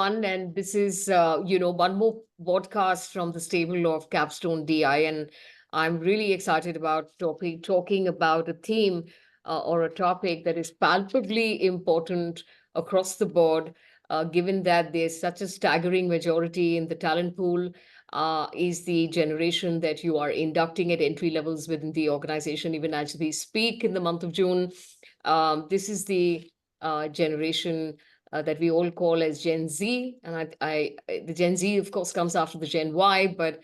everyone. And this is, one more podcast from the stable of Capstone DI. And I'm really excited about talking about a theme or a topic that is palpably important across the board, given that there's such a staggering majority in the talent pool. Is the generation that you are inducting at entry levels within the organization, even as we speak in the month of June. This is the generation that we all call as Gen Z. And the Gen Z, of course, comes after the Gen Y, but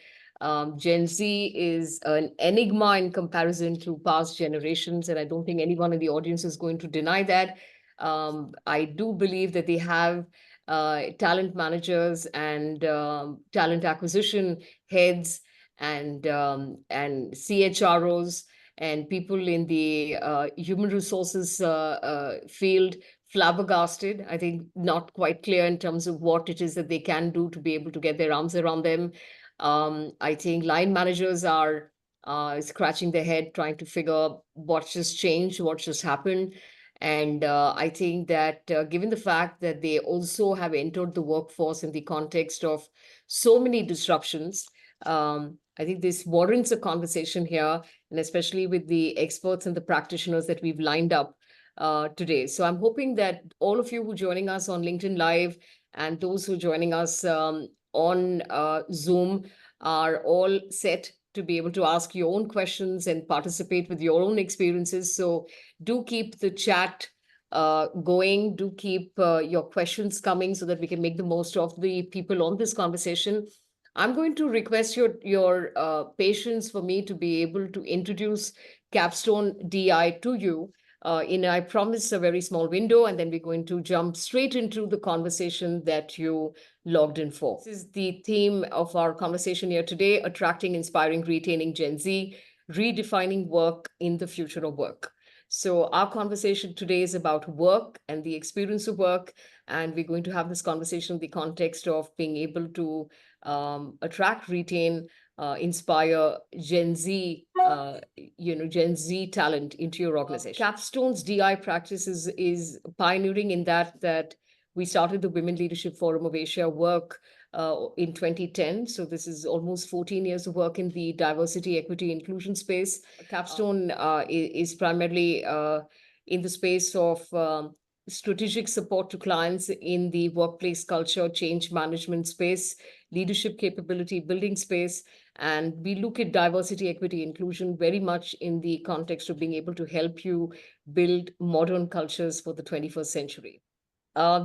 Gen Z is an enigma in comparison to past generations. And I don't think anyone in the audience is going to deny that. I do believe that they have talent managers and talent acquisition heads and CHROs and people in the human resources field flabbergasted. I think not quite clear in terms of what it is that they can do to be able to get their arms around them. I think line managers are scratching their head trying to figure what just changed, what just happened. And I think that given the fact that they also have entered the workforce in the context of so many disruptions, I think this warrants a conversation here, and especially with the experts and the practitioners that we've lined up today. So I'm hoping that all of you who are joining us on LinkedIn Live and those who are joining us on Zoom are all set to be able to ask your own questions and participate with your own experiences. So do keep the chat going. Do keep your questions coming so that we can make the most of the people on this conversation. I'm going to request your patience for me to be able to introduce Capstone DI to you I promise, a very small window, and then we're going to jump straight into the conversation that you logged in for. This is the theme of our conversation here today: attracting, inspiring, retaining Gen Z, redefining work in the future of work. So our conversation today is about work and the experience of work, and we're going to have this conversation in the context of being able to attract, retain, inspire Gen Z, Gen Z talent into your organization. Capstone's DI practice is pioneering in that we started the Women Leadership Forum of Asia work in 2010. So this is almost 14 years of work in the diversity, equity, inclusion space. Capstone is primarily in the space of strategic support to clients in the workplace culture, change management space, leadership capability building space. And we look at diversity, equity, inclusion very much in the context of being able to help you build modern cultures for the 21st century.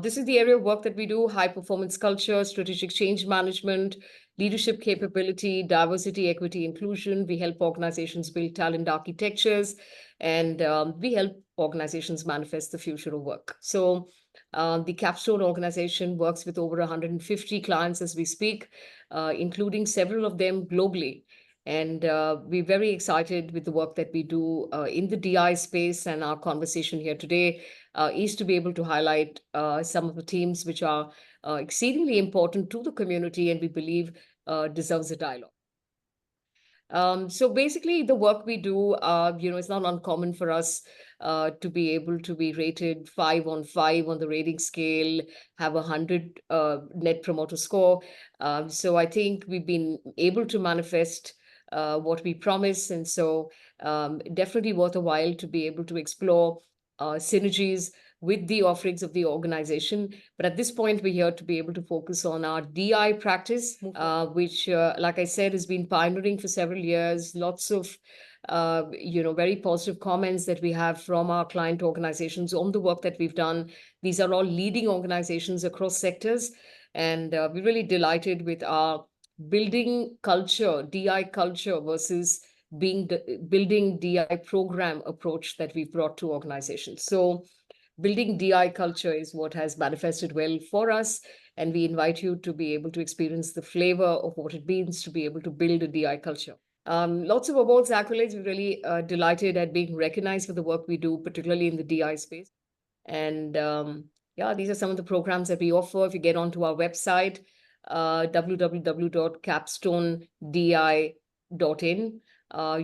This is the area of work that we do: high performance culture, strategic change management, leadership capability, diversity, equity, inclusion. We help organizations build talent architectures, and we help organizations manifest the future of work. So the Capstone organization works with over 150 clients as we speak, including several of them globally. And we're very excited with the work that we do in the DI space. And our conversation here today is to be able to highlight some of the themes which are exceedingly important to the community and we believe deserves a dialogue. So basically, the work we do, it's not uncommon for us to be able to be rated 5 on 5 on the rating scale, have 100 net promoter score. So I think we've been able to manifest what we promise. And so definitely worth a while to be able to explore synergies with the offerings of the organization. But at this point, we're here to be able to focus on our DI practice, which, like I said, has been pioneering for several years. Lots of, very positive comments that we have from our client organizations on the work that we've done. These are all leading organizations across sectors. And we're really delighted with our building culture, DI culture versus building DI program approach that we've brought to organizations. So building DI culture is what has manifested well for us, and we invite you to be able to experience the flavor of what it means to be able to build a DI culture. Lots of awards, accolades. We're really delighted at being recognized for the work we do, particularly in the DI space. And these are some of the programs that we offer. If you get onto our website, www.capstonedi.in,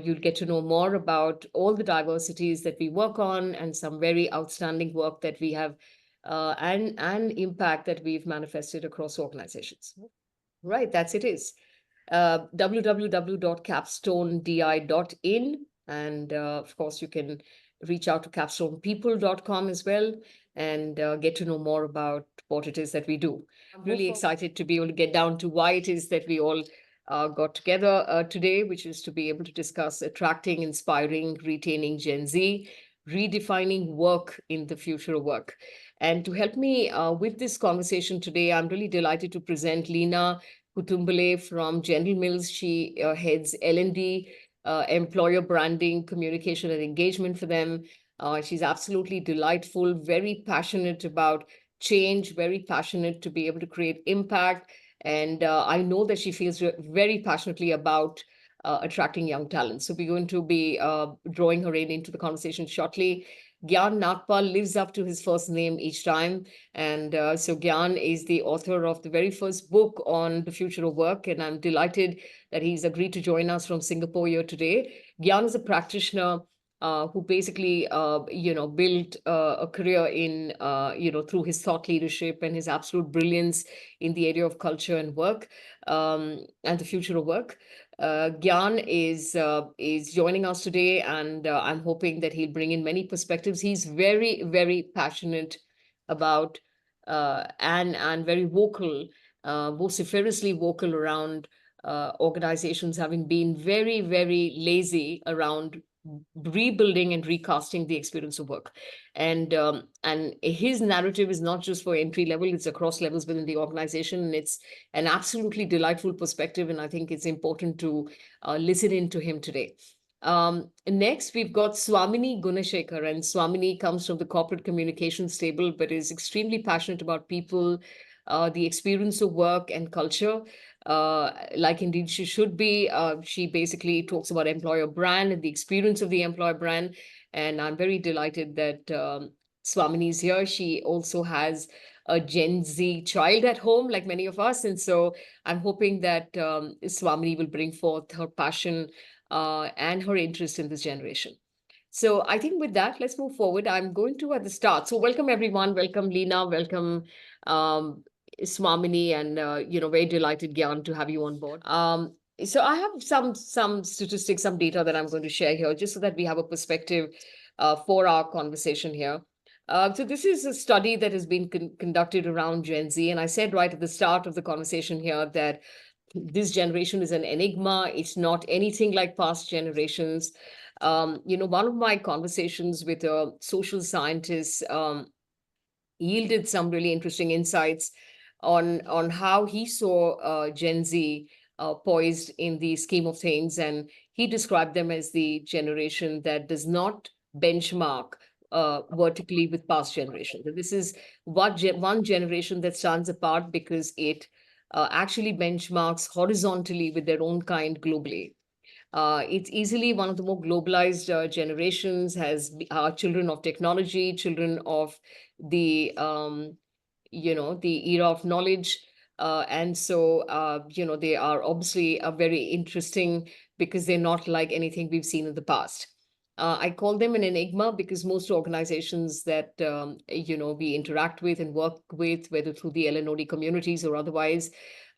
you'll get to know more about all the diversities that we work on and some very outstanding work that we have and impact that we've manifested across organizations. Right, that's it is. www.capstonedi.in. And of course, you can reach out to capstonepeople.com as well and get to know more about what it is that we do. I'm really excited to be able to get down to why it is that we all got together today, which is to be able to discuss attracting, inspiring, retaining Gen Z, redefining work in the future of work. And to help me with this conversation today, I'm really delighted to present Lena Kutumbale from General Mills. She heads L&D, employer branding, communication, and engagement for them. She's absolutely delightful, very passionate about change, very passionate to be able to create impact. And I know that she feels very passionately about attracting young talent. So we're going to be drawing her into the conversation shortly. Gyan Nagpal lives up to his first name each time. And so Gyan is the author of the very first book on the future of work. And I'm delighted that he's agreed to join us from Singapore here today. Gyan is a practitioner who basically, built a career in, through his thought leadership and his absolute brilliance in the area of culture and work and the future of work. Gyan is joining us today, and I'm hoping that he'll bring in many perspectives. He's very, very passionate about and very vocal, vociferously vocal around organizations having been very, very lazy around rebuilding and recasting the experience of work. And his narrative is not just for entry level, it's across levels within the organization. And it's an absolutely delightful perspective. And I think it's important to listen in to him today. Next, we've got Swamini Gunashekar, and Swamini comes from the corporate communications table, but is extremely passionate about people, the experience of work and culture. Like indeed she should be. She basically talks about employer brand and the experience of the employer brand. And I'm very delighted that Swamini is here. She also has a Gen Z child at home, like many of us. And so I'm hoping that Swamini will bring forth her passion and her interest in this generation. So I think with that, let's move forward. I'm going to at the start. So welcome everyone. Welcome Lena. Welcome um, Swamini, and very delighted, Gyan, to have you on board. So I have some statistics, some data that I'm going to share here, just so that we have a perspective for our conversation here. So this is a study that has been conducted around Gen Z, and I said right at the start of the conversation here that this generation is an enigma. It's not anything like past generations. One of my conversations with a social scientist yielded some really interesting insights on how he saw Gen Z poised in the scheme of things, and he described them as the generation that does not benchmark vertically with past generations. This is one generation that stands apart because it actually benchmarks horizontally with their own kind globally. It's easily one of the more globalized generations, are children of technology, children of the the era of knowledge. And so, they are obviously very interesting because they're not like anything we've seen in the past. I call them an enigma because most organizations that we interact with and work with, whether through the LNOD communities or otherwise,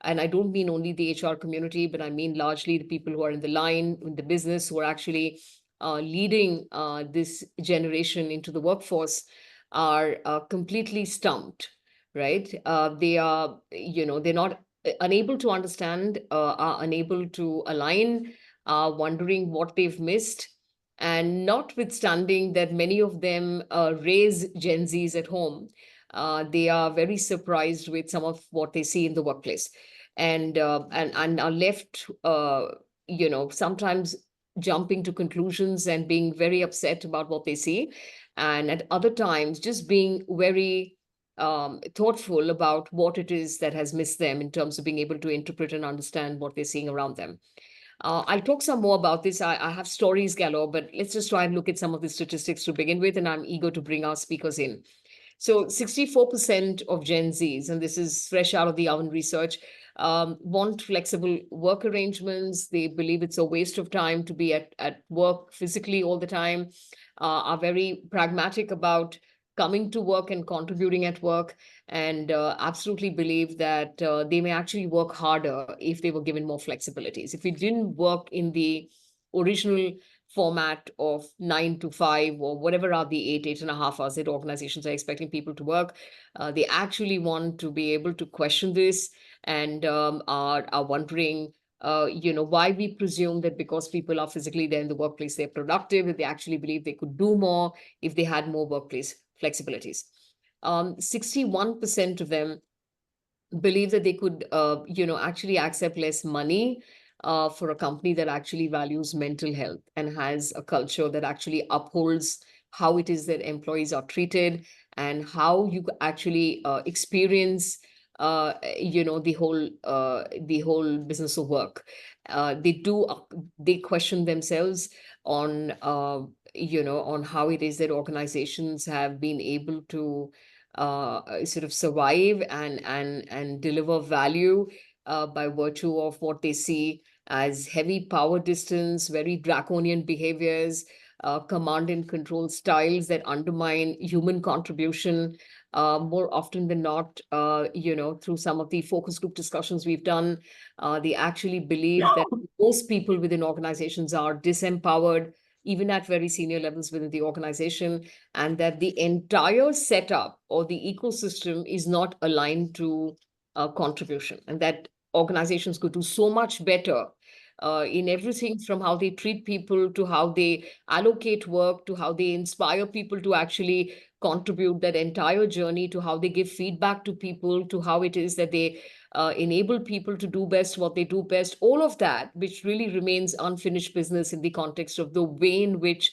and I don't mean only the HR community, but I mean largely the people who are in the line, in the business, who are actually leading this generation into the workforce, are completely stumped, right? They are, they're not unable to understand, are unable to align, are wondering what they've missed. And notwithstanding that many of them raise Gen Zs at home, they are very surprised with some of what they see in the workplace, and are left, sometimes jumping to conclusions and being very upset about what they see, and at other times just being very thoughtful about what it is that has missed them in terms of being able to interpret and understand what they're seeing around them. I'll talk some more about this. I have stories galore, but let's just try and look at some of the statistics to begin with, and I'm eager to bring our speakers in. So 64% of Gen Zs, and this is fresh out of the oven research, want flexible work arrangements. They believe it's a waste of time to be at work physically all the time, are very pragmatic about coming to work and contributing at work, and absolutely believe that they may actually work harder if they were given more flexibilities. If we didn't work in the original format of 9 to 5 or whatever are the 8.5 hours that organizations are expecting people to work, they actually want to be able to question this, and are wondering, why we presume that because people are physically there in the workplace, they're productive, if they actually believe they could do more if they had more workplace flexibilities. 61% of them believe that they could, actually accept less money for a company that actually values mental health and has a culture that actually upholds how it is that employees are treated and how you actually experience, the whole business of work. They question themselves on, on how it is that organizations have been able to sort of survive and deliver value by virtue of what they see as heavy power distance, very draconian behaviors, command and control styles that undermine human contribution. More often than not, through some of the focus group discussions we've done, they actually believe that most people within organizations are disempowered, even at very senior levels within the organization, and that the entire setup or the ecosystem is not aligned to contribution, and that organizations could do so much better in everything from how they treat people to how they allocate work to how they inspire people to actually contribute that entire journey, to how they give feedback to people, to how it is that they enable people to do best what they do best, all of that, which really remains unfinished business in the context of the way in which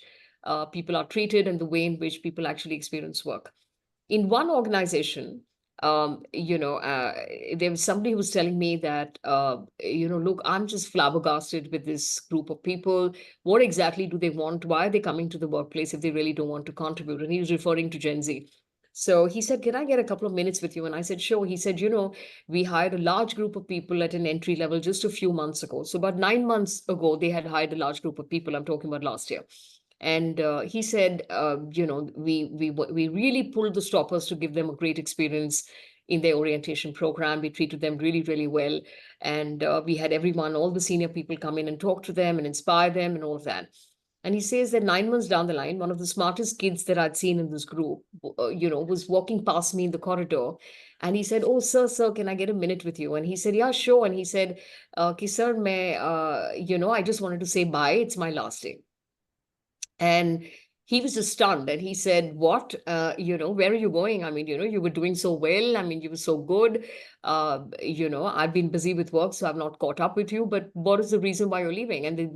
people are treated and the way in which people actually experience work. In one organization, there was somebody who was telling me that, look, I'm just flabbergasted with this group of people. What exactly do they want? Why are they coming to the workplace if they really don't want to contribute? And he was referring to Gen Z. So he said, can I get a couple of minutes with you? And I said, sure. He said, we hired a large group of people at an entry level just a few months ago. So about 9 months ago, they had hired a large group of people. I'm talking about last year. And he said, we really pulled the stoppers to give them a great experience in their orientation program. We treated them really, really well. And we had everyone, all the senior people come in and talk to them and inspire them and all of that. And he says that 9 months down the line, one of the smartest kids that I'd seen in this group, was walking past me in the corridor. And he said, oh, sir, can I get a minute with you? And he said, yeah, sure. And he said, ki, sir, I just wanted to say bye. It's my last day. And he was just stunned, and he said, what, where are you going? I mean, you were doing so well. I mean, you were so good. I've been busy with work, so I've not caught up with you, but what is the reason why you're leaving? And they,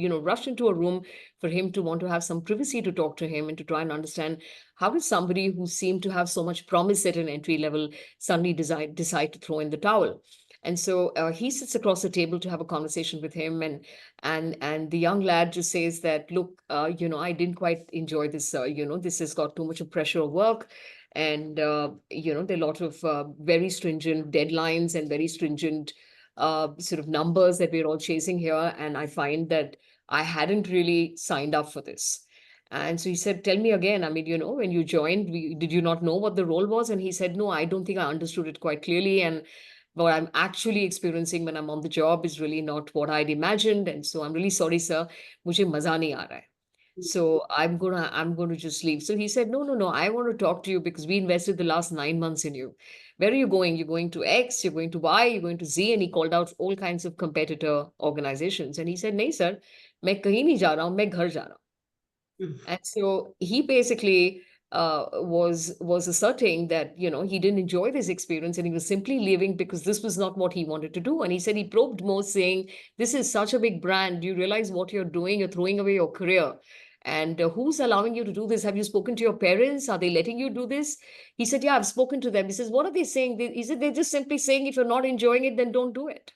rushed into a room for him to want to have some privacy to talk to him and to try and understand how did somebody who seemed to have so much promise at an entry level suddenly decide to throw in the towel. And so he sits across the table to have a conversation with him, and the young lad just says that, look, I didn't quite enjoy this. This has got too much of pressure of work, and there are a lot of very stringent deadlines and very stringent sort of numbers that we're all chasing here, and I find that I hadn't really signed up for this. And so he said, tell me again, I mean, when you joined, did you not know what the role was? And he said, no, I don't think I understood it quite clearly. And what I'm actually experiencing when I'm on the job is really not what I'd imagined. And so I'm really sorry, sir. Mujhe maza nahi aa raha hai. So I'm going to just leave. So he said, no. I want to talk to you because we invested the last 9 months in you. Where are you going? You're going to X, you're going to Y, you're going to Z. And he called out all kinds of competitor organizations. And he said, nahi, sir, main kahin nahi ja raha hu, main ghar ja raha hu. And so he basically was asserting that he didn't enjoy this experience and he was simply leaving because this was not what he wanted to do. And he said he probed more, saying, "This is such a big brand. Do you realize what you're doing? You're throwing away your career." And who's allowing you to do this? Have you spoken to your parents? Are they letting you do this? He said, yeah, I've spoken to them. He says, what are they saying? He said, they're just simply saying, if you're not enjoying it, then don't do it.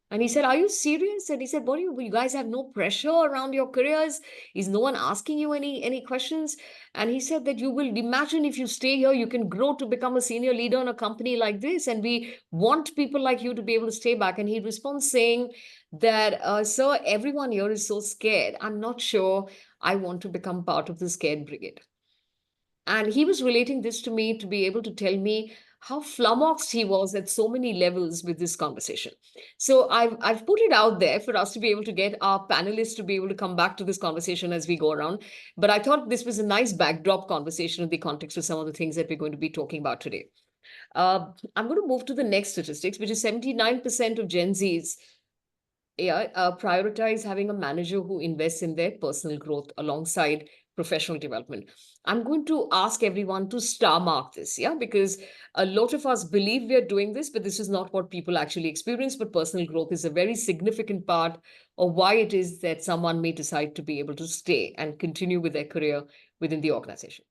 And he said, are you serious? And he said, what do you guys have no pressure around your careers? Is no one asking you any questions? And he said that you will imagine if you stay here, you can grow to become a senior leader in a company like this. And we want people like you to be able to stay back. And he responds saying that, sir, everyone here is so scared. I'm not sure I want to become part of the scared brigade. And he was relating this to me to be able to tell me how flummoxed he was at so many levels with this conversation. So I've put it out there for us to be able to get our panelists to be able to come back to this conversation as we go around. But I thought this was a nice backdrop conversation in the context of some of the things that we're going to be talking about today. I'm going to move to the next statistics, which is 79% of Gen Zs prioritize having a manager who invests in their personal growth alongside professional development. I'm going to ask everyone to star mark this, yeah, because a lot of us believe we are doing this, but this is not what people actually experience. But personal growth is a very significant part of why it is that someone may decide to be able to stay and continue with their career within the organization.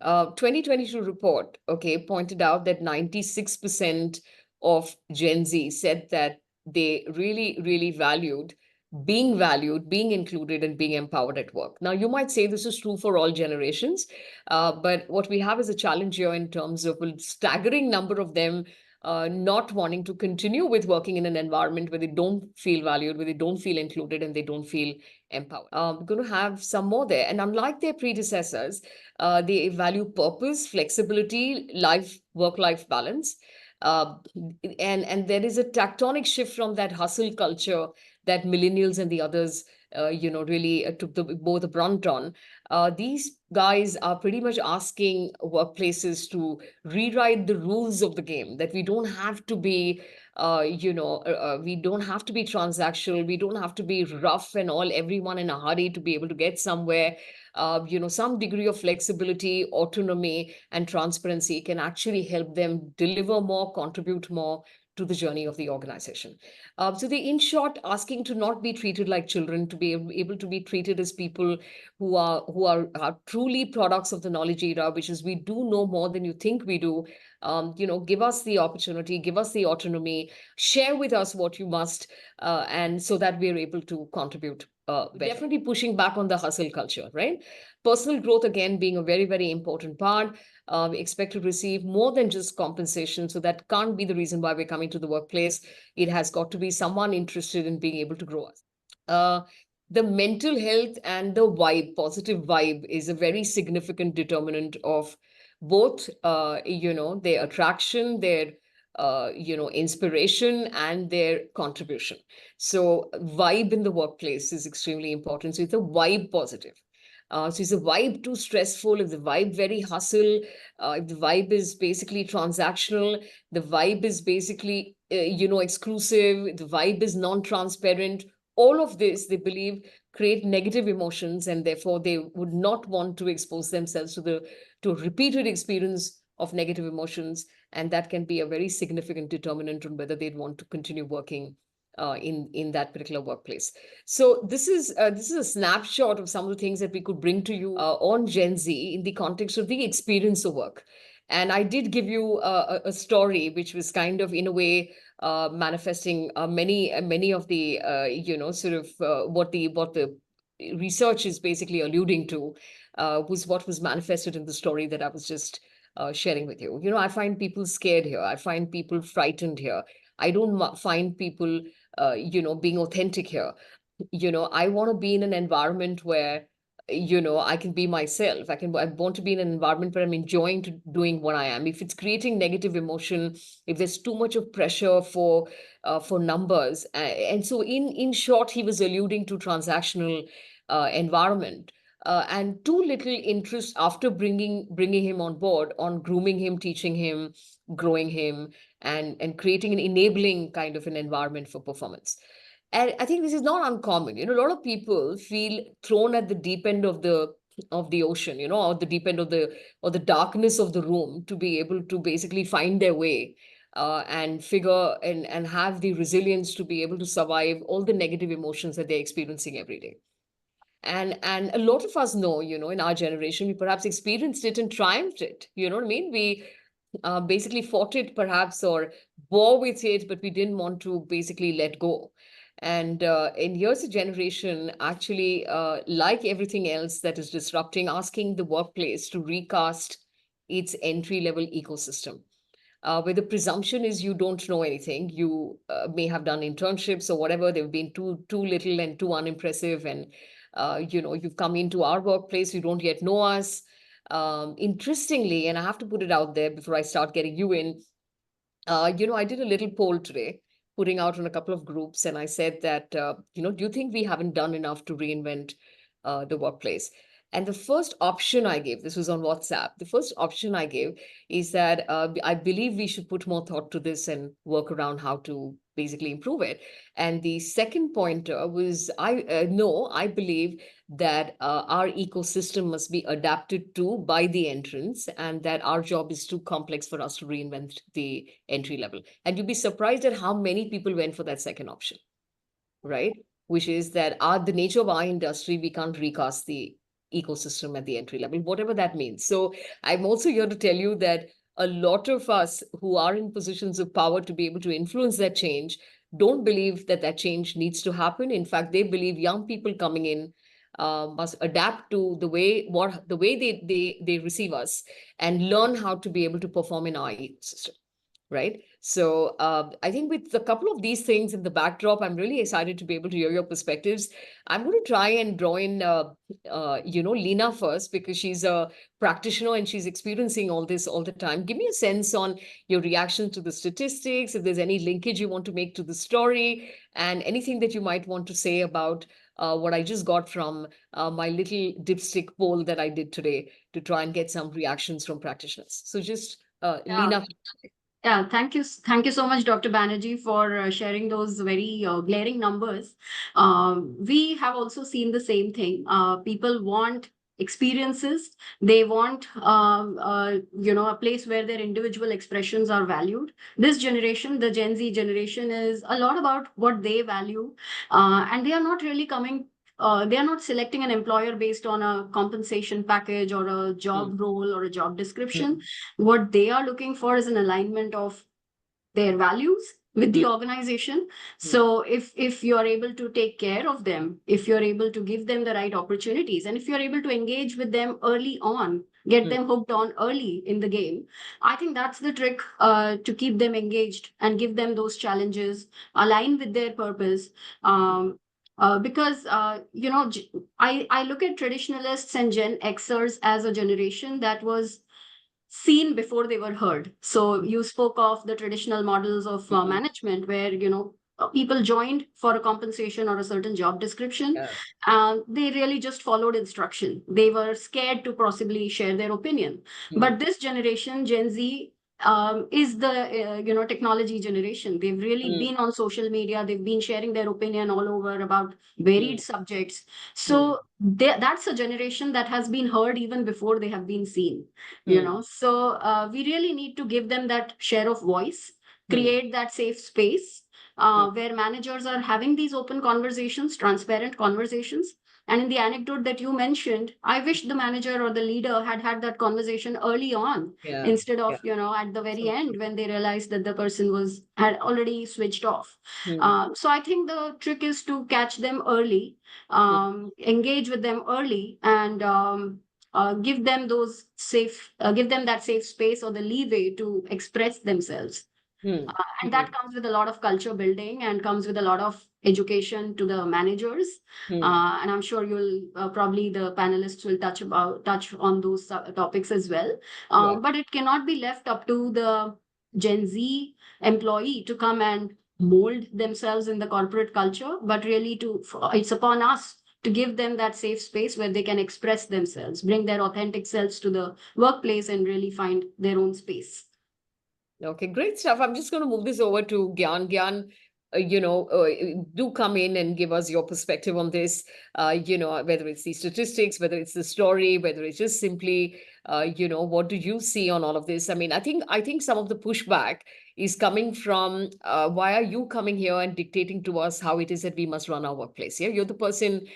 2022 report, okay, pointed out that 96% of Gen Z said that they really, really valued, being included, and being empowered at work. Now, you might say this is true for all generations, but what we have is a challenge here in terms of a staggering number of them not wanting to continue with working in an environment where they don't feel valued, where they don't feel included, and they don't feel empowered. We're going to have some more there. And unlike their predecessors, they value purpose, flexibility, work-life balance. Uh, and there is a tectonic shift from that hustle culture that millennials and the others, really took both the brunt on. These guys are pretty much asking workplaces to rewrite the rules of the game, that we don't have to be we don't have to be transactional. We don't have to be rough and all, everyone in a hurry to be able to get somewhere. Some degree of flexibility, autonomy, and transparency can actually help them deliver more, contribute more to the journey of the organization. So they, in short, asking to not be treated like children, to be able to be treated as people are truly products of the knowledge era, which is we do know more than you think we do. Give us the opportunity, give us the autonomy, share with us what you must, and so that we're able to contribute. Definitely pushing back on the hustle culture, right? Personal growth, again, being a very, very important part. We expect to receive more than just compensation. So that can't be the reason why we're coming to the workplace. It has got to be someone interested in being able to grow us. Uh, the mental health and the positive vibe is a very significant determinant of both, their attraction, their, inspiration, and their contribution. So vibe in the workplace is extremely important. So it's a vibe positive. So is the vibe too stressful? If the vibe very hustle, if the vibe is basically transactional, the vibe is basically, exclusive, the vibe is non-transparent, all of this, they believe, create negative emotions, and therefore they would not want to expose themselves to a repeated experience of negative emotions. And that can be a very significant determinant on whether they'd want to continue working in that particular workplace. So this is a snapshot of some of the things that we could bring to you on Gen Z in the context of the experience of work. And I did give you a story which was kind of, in a way, manifesting many of the sort of what the research is basically alluding to, was what was manifested in the story that I was just sharing with you. I find people scared here. I find people frightened here. I don't find people being authentic here. I want to be in an environment where, I can be myself. I want to be in an environment where I'm enjoying doing what I am. If it's creating negative emotion, if there's too much of pressure for numbers. And so in short, he was alluding to transactional environment. And too little interest after bringing him on board on grooming him, teaching him, growing him, and creating an enabling kind of an environment for performance. And I think this is not uncommon. A lot of people feel thrown at the deep end of the ocean, or the deep end or the darkness of the room, to be able to basically find their way, and figure and have the resilience to be able to survive all the negative emotions that they're experiencing every day. And a lot of us know, in our generation, we perhaps experienced it and triumphed it. You know what I mean? We basically fought it perhaps, or bore with it, but we didn't want to basically let go. And here's a generation, actually, like everything else that is disrupting, asking the workplace to recast its entry-level ecosystem, where the presumption is you don't know anything. You may have done internships or whatever. They've been too little and too unimpressive, and you've come into our workplace. You don't yet know us. Interestingly, and I have to put it out there before I start getting you in, I did a little poll today, putting out on a couple of groups, and I said that, do you think we haven't done enough to reinvent the workplace? And the first option I gave, this was on WhatsApp, the first option I gave is that I believe we should put more thought to this and work around how to basically improve it. And the second pointer was, no, I believe that our ecosystem must be adapted to by the entrants, and that our job is too complex for us to reinvent the entry level. And you'd be surprised at how many people went for that second option, right? Which is that the nature of our industry, we can't recast the ecosystem at the entry level, whatever that means. So I'm also here to tell you that a lot of us who are in positions of power to be able to influence that change don't believe that that change needs to happen. In fact, they believe young people coming in must adapt to the way they receive us and learn how to be able to perform in our ecosystem, right? So I think with a couple of these things in the backdrop, I'm really excited to be able to hear your perspectives. I'm going to try and draw in, Lena first, because she's a practitioner and she's experiencing all this all the time. Give me a sense on your reaction to the statistics, if there's any linkage you want to make to the story, and anything that you might want to say about what I just got from my little dipstick poll that I did today to try and get some reactions from practitioners. So just Yeah. Lena. Yeah, thank you. Thank you so much, Dr. Banerjee, for sharing those very glaring numbers. We have also seen the same thing. People want experiences. They want, a place where their individual expressions are valued. This generation, the Gen Z generation, is a lot about what they value, and they are not really coming. They are not selecting an employer based on a compensation package or a Mm, job role or a job description. mm, What they are looking for is an alignment of their values with the mm, organization. mm, So if you're able to take care of them, if you're able to give them the right opportunities, and if you're able to engage with them early on, get mm, them hooked on early in the game, I think that's the trick, to keep them engaged and give them those challenges, align with their purpose. Because I look at traditionalists and Gen Xers as a generation that was seen before they were heard. So you spoke of the traditional models of mm, management where, people joined for a compensation or a certain job description. yeah. They really just followed instruction. They were scared to possibly share their opinion. Mm, But this generation, Gen Z, is the technology generation. They've really mm, been on social media. They've been sharing their opinion all over about varied mm, subjects. mm, So that's a generation that has been heard even before they have been seen. mm, So we really need to give them that share of voice, mm, create that safe space, mm, where managers are having these open conversations, transparent conversations. And in the anecdote that you mentioned, I wish the manager or the leader had had that conversation early on, yeah. instead of, Yeah. at the very So true. end when they realized that the person had already switched off. Mm, So I think the trick is to catch them early, mm, engage with them early, and give them that safe space or the leeway to express themselves. mm, And mm, that comes with a lot of culture building and comes with a lot of education to the managers. mm, And I'm sure you'll probably the panelists will touch on those topics as well. yeah. But it cannot be left up to the Gen Z employee to come and mold themselves in the corporate culture, but really it's upon us to give them that safe space where they can express themselves, bring their authentic selves to the workplace, and really find their own space. Okay, great stuff. I'm just going to move this over to Gyan. Gyan, do come in and give us your perspective on this. Whether it's the statistics, whether it's the story, whether it's just simply, what do you see on all of this? I mean, I think some of the pushback is coming from why are you coming here and dictating to us how it is that we must run our workplace? Yeah, you're the person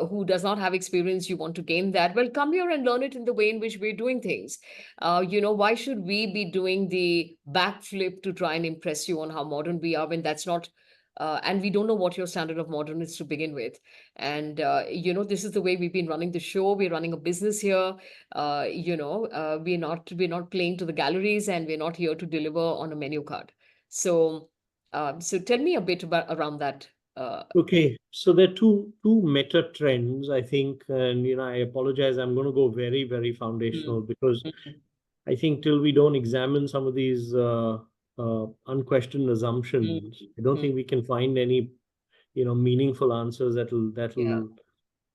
who does not have experience. You want to gain that. Well, come here and learn it in the way in which we're doing things. Why should we be doing the backflip to try and impress you on how modern we are when that's not, and we don't know what your standard of modern is to begin with. And, this is the way we've been running the show. We're running a business here. We're not playing to the galleries, and we're not here to deliver on a menu card. So, so tell me a bit about around that, Okay, so there are two meta trends, I think, and I apologize. I'm going to go very, very mm, foundational because mm, I think till we don't examine some of these unquestioned mm, assumptions, I don't mm, think we can find any meaningful answers yeah. that'll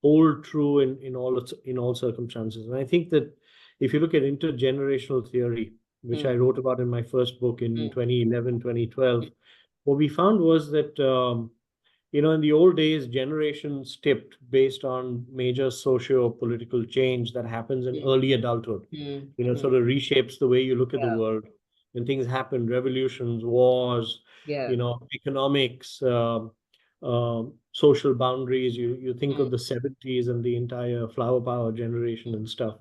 hold true in all circumstances. And I think that if you look at intergenerational theory, which I Mm, wrote about in my first book in mm, 2011, mm, 2012, what we found was that in the old days, generations tipped based on major socio-political change that happens in mm, early adulthood. mm, Sort mm, of reshapes the way you look at the yeah. world. When things happen, revolutions, wars, Yeah. economics, social boundaries. You think Mm, of the 70s and the entire flower power generation and stuff.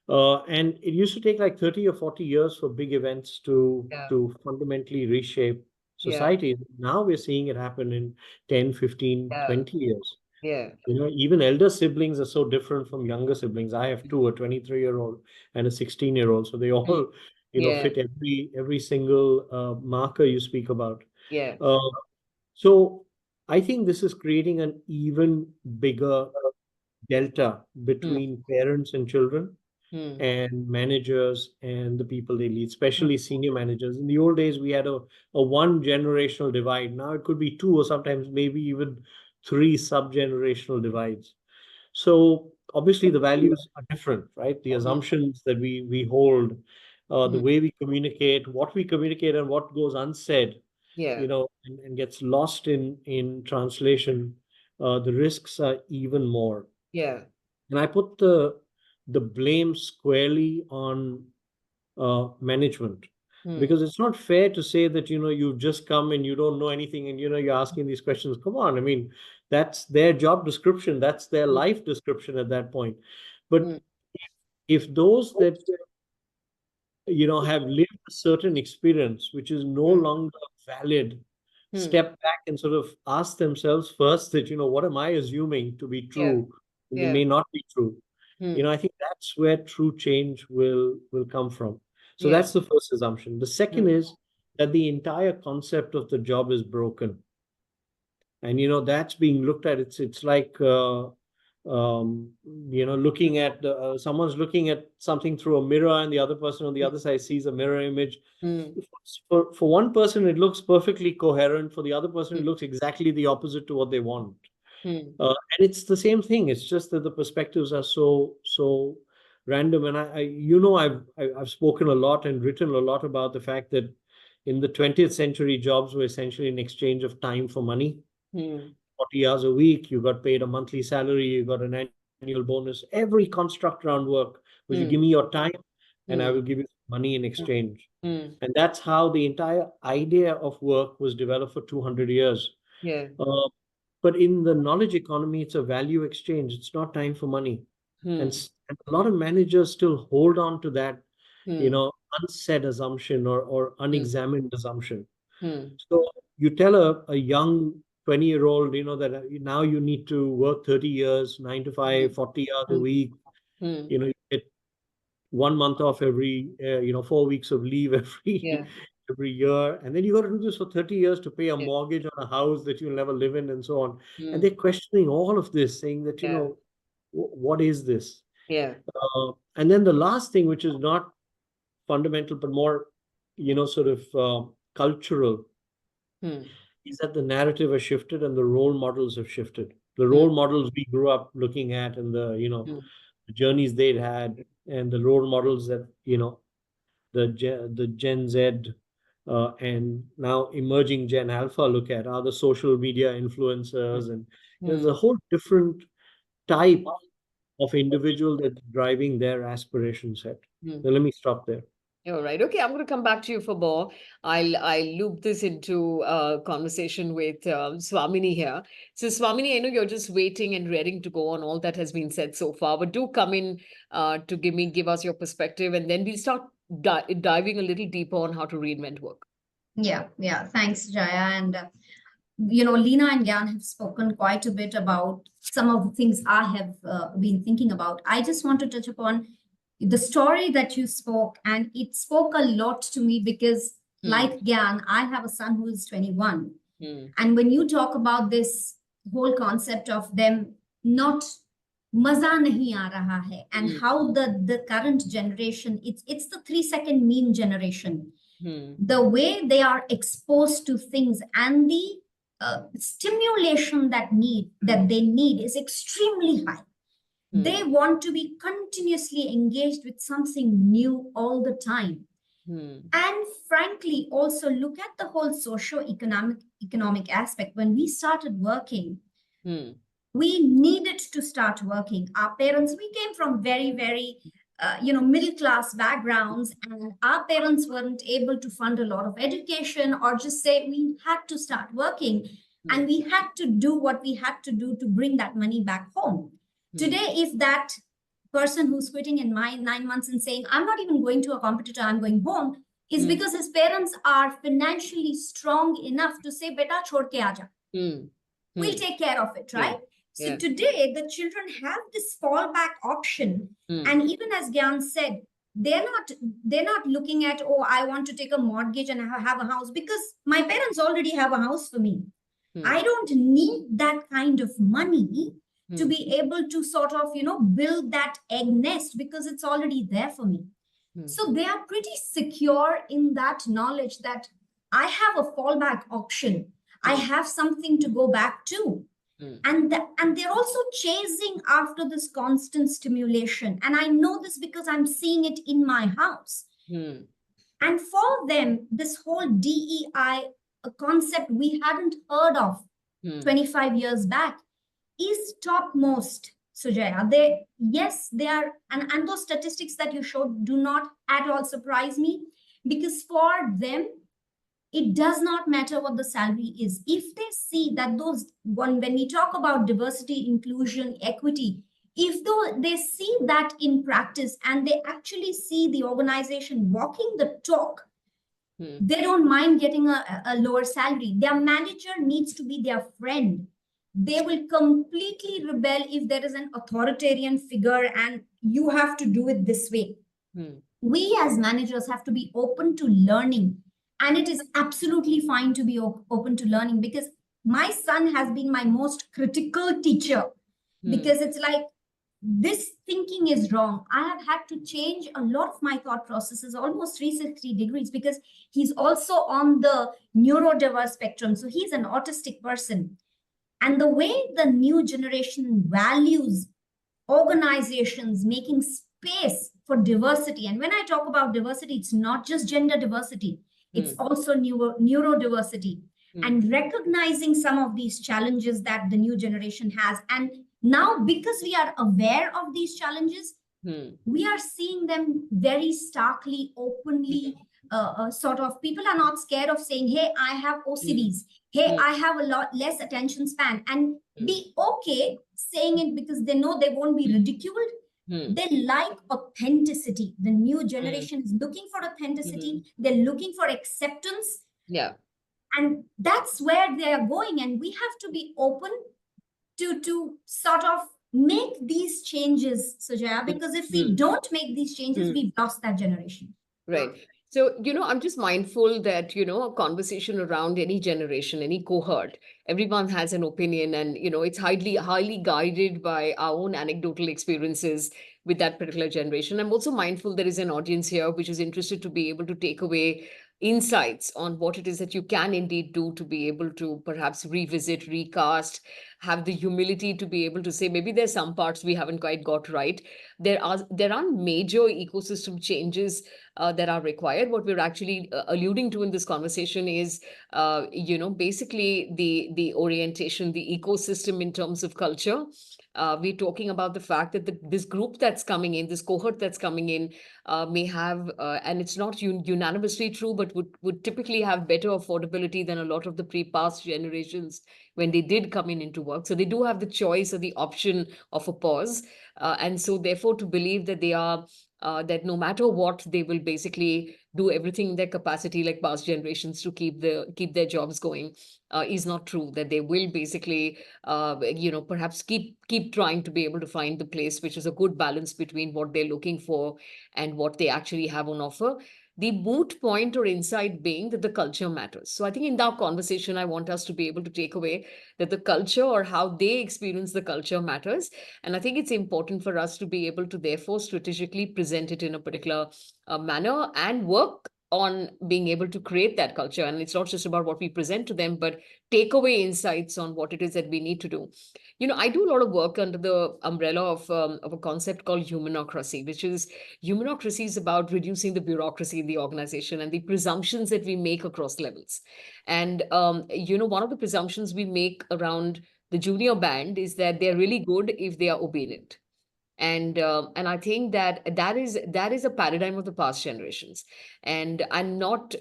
And it used to take like 30 or 40 years for big events to yeah. to fundamentally reshape Yeah. society. Now we're seeing it happen in 10, 15, Yeah. 20 years. Yeah. Even elder siblings are so different from younger siblings. I have two, a 23-year-old and a 16-year-old. So they Mm, all, yeah. fit every single marker you speak about. Yeah. Uh, so I think this is creating an even bigger delta Mm, between parents and children mm, and managers and the people they lead, mm, especially senior managers. In the old days, we had a one generational divide. Now it could be two or sometimes maybe even three sub-generational divides. So obviously the values are different, right? The mm, assumptions that we hold, the mm, way we communicate, what we communicate and what goes unsaid, yeah. and gets lost in translation, the risks are even more. Yeah. And I put the blame squarely on management, Mm, because it's not fair to say that you've just come and you don't know anything, and you're asking these questions. Come on, I mean, that's their job description, that's their mm, life description at that point. But mm, if those that have lived a certain experience which is no mm, longer valid, mm, step back and sort of ask themselves first that what am I assuming to be yeah. true, and they Yeah. may not be true. Mm, I think that's where true change will come from. So yeah. that's the first assumption. The second Mm, is that the entire concept of the job is broken, and that's being looked at. It's like looking at someone's looking at something through a mirror, and the other person on the other side sees a mirror image. mm, For one person, it looks perfectly coherent. For the other person, it mm, looks exactly the opposite to what they want. mm, And it's the same thing. It's just that the perspectives are so random. And I've spoken a lot and written a lot about the fact that in the 20th century, jobs were essentially an exchange of time for money. mm, 40 hours a week, you got paid a monthly salary, you got an annual bonus. Every construct around work was, you give me mm, your time and I will mm, give you money in mm, exchange. mm, And that's how the entire idea of work was developed for 200 years. yeah. Uh, but in the knowledge economy, it's a value exchange. It's not time for money. And, Mm, and a lot of managers still hold on to that, mm, unsaid assumption or mm, unexamined assumption. mm, So you tell a young 20-year-old, now you need to work 30 years, 9 to 5, mm, 40 hours a mm, week. mm, You get 1 month off every, 4 weeks of leave yeah. every year. And then you got to do this for 30 years to pay a Yeah. mortgage on a house that you'll never live in and so on. And they're Mm, questioning all of this, saying that, yeah. what is this? Yeah. And then the last thing, which is not fundamental, but more, sort of cultural, Mm, is that the narrative has shifted and the role models have shifted. The mm, role models we grew up looking at, and mm, the journeys they'd had, and the role models that the Gen Z and now emerging Gen Alpha look at are the social media mm, influencers, and there's a mm, whole different type of individual that's driving their aspiration set. mm. So let me stop there. All right. Okay, I'm going to come back to you for more. I'll loop this into a conversation with Swamini here. So, Swamini, I know you're just waiting and ready to go on all that has been said so far, but do come in to give us your perspective, and then we'll start diving a little deeper on how to reinvent work. Yeah. Thanks, Jaya. And, Lena and Gyan have spoken quite a bit about some of the things I have been thinking about. I just want to touch upon the story that you spoke, and it spoke a lot to me because, Hmm. like Gyan, I have a son who is 21. Hmm. And when you talk about this whole concept of them not maza nahi aa raha hai, and Hmm. how the current generation, it's the 3-second meme generation. Hmm. The way they are exposed to things and the stimulation that they need is extremely high. Hmm. They want to be continuously engaged with something new all the time. Hmm. And frankly, also look at the whole socio-economic aspect. When we started working, Hmm. we needed to start working. Our parents, we came from very, very, middle class backgrounds, and our parents weren't able to fund a lot of education, or just say we had to start working and we had to do what we had to do to bring that money back home. Today, if that person who's quitting in my 9 months and saying, I'm not even going to a competitor, I'm going home, is because his parents are financially strong enough to say, beta, chhod ke aaja. Hmm. We'll take care of it, right? So Yeah. today, the children have this fallback option. Hmm. And even as Gyan said, they're not looking at, oh, I want to take a mortgage and have a house, because my parents already have a house for me. I don't need that kind of money to be able to sort of, build that egg nest, because it's already there for me. So they are pretty secure in that knowledge that I have a fallback option. I have something to go back to. And they're also chasing after this constant stimulation. And I know this because I'm seeing it in my house. And for them, this whole DEI, a concept we hadn't heard of 25 years back, is topmost, Sujaya. They are, and those statistics that you showed do not at all surprise me, because for them, it does not matter what the salary is. If they see that when we talk about diversity, inclusion, equity, if they see that in practice and they actually see the organization walking the talk, they don't mind getting a lower salary. Their manager needs to be their friend. They will completely rebel if there is an authoritarian figure and you have to do it this way. We as managers have to be open to learning. And it is absolutely fine to be open to learning, because my son has been my most critical teacher, because it's like, this thinking is wrong. I have had to change a lot of my thought processes, almost 360 degrees, because he's also on the neurodiverse spectrum. So he's an autistic person. And the way the new generation values organizations making space for diversity. And when I talk about diversity, it's not just gender diversity, it's also neurodiversity. And recognizing some of these challenges that the new generation has. And now, because we are aware of these challenges, we are seeing them very starkly, openly. Sort of, people are not scared of saying, hey, I have OCDs. Hey, I have a lot less attention span, and be okay saying it, because they know they won't be ridiculed. They like authenticity. The new generation is looking for authenticity. They're looking for acceptance. Yeah. And that's where they are going. And we have to be open to sort of make these changes, Sujaya, because if we don't make these changes, we've lost that generation. Right. So, I'm just mindful that, a conversation around any generation, any cohort, everyone has an opinion, and, it's highly guided by our own anecdotal experiences with that particular generation. I'm also mindful there is an audience here which is interested to be able to take away insights on what it is that you can indeed do to be able to perhaps revisit, recast, have the humility to be able to say, maybe there's some parts we haven't quite got right. There are major ecosystem changes that are required. What we're actually alluding to in this conversation is, basically the orientation, the ecosystem in terms of culture. We're talking about the fact that this group that's coming in, this cohort that's coming in, may have, and it's not unanimously true, but would typically have better affordability than a lot of the past generations when they did come into work. So they do have the choice or the option of a pause. And so therefore, to believe that they are that no matter what, they will basically do everything in their capacity, like past generations, to keep their jobs going, is not true. That they will basically, perhaps keep trying to be able to find the place which is a good balance between what they're looking for and what they actually have on offer. The moot point or insight being that the culture matters. So I think in that conversation, I want us to be able to take away that the culture or how they experience the culture matters. And I think it's important for us to be able to therefore strategically present it in a particular manner and work on being able to create that culture. And it's not just about what we present to them, but take away insights on what it is that we need to do. I do a lot of work under the umbrella of a concept called humanocracy, which is humanocracy is about reducing the bureaucracy in the organization and the presumptions that we make across levels. And, one of the presumptions we make around the junior band is that they're really good if they are obedient. And I think that is a paradigm of the past generations. And I'm not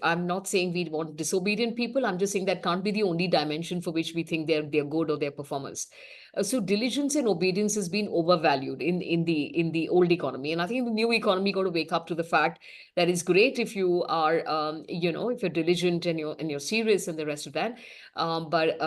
saying we want disobedient people. I'm just saying that can't be the only dimension for which we think they're good or they're performers. So diligence and obedience has been overvalued in the old economy, and I think in the new economy got to wake up to the fact that it's great if you are if you're diligent and you're serious and the rest of that. But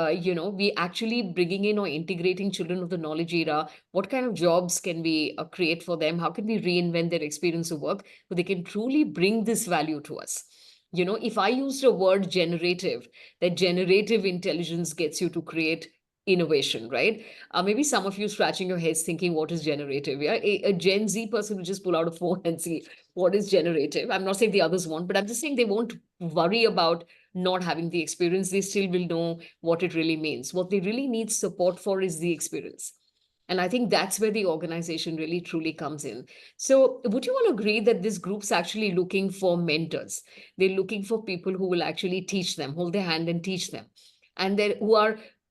we actually bringing in or integrating children of the knowledge era. What kind of jobs can we create for them? How can we reinvent their experience of work so they can truly bring this value to us? If I used a word generative, that generative intelligence gets you to create innovation, right? Maybe some of you scratching your heads thinking, what is generative? Yeah, a Gen Z person will just pull out a phone and see what is generative. I'm not saying the others won't, but I'm just saying they won't worry about not having the experience. They still will know what it really means. What they really need support for is the experience. And I think that's where the organization really truly comes in. So would you all agree that this group's actually looking for mentors? They're looking for people who will actually teach them, hold their hand and teach them. And then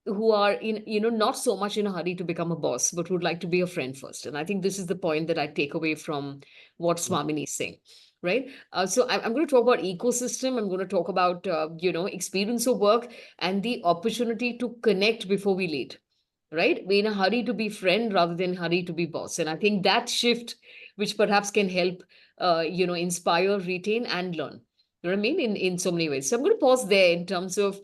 who are in, not so much in a hurry to become a boss, but would like to be a friend first. And I think this is the point that I take away from what Swamini is saying. Right. So I'm going to talk about ecosystem. I'm going to talk about, experience of work and the opportunity to connect before we lead, right? We're in a hurry to be friend rather than hurry to be boss. And I think that shift, which perhaps can help, inspire, retain, and learn. You know what I mean? In so many ways. So I'm going to pause there in terms of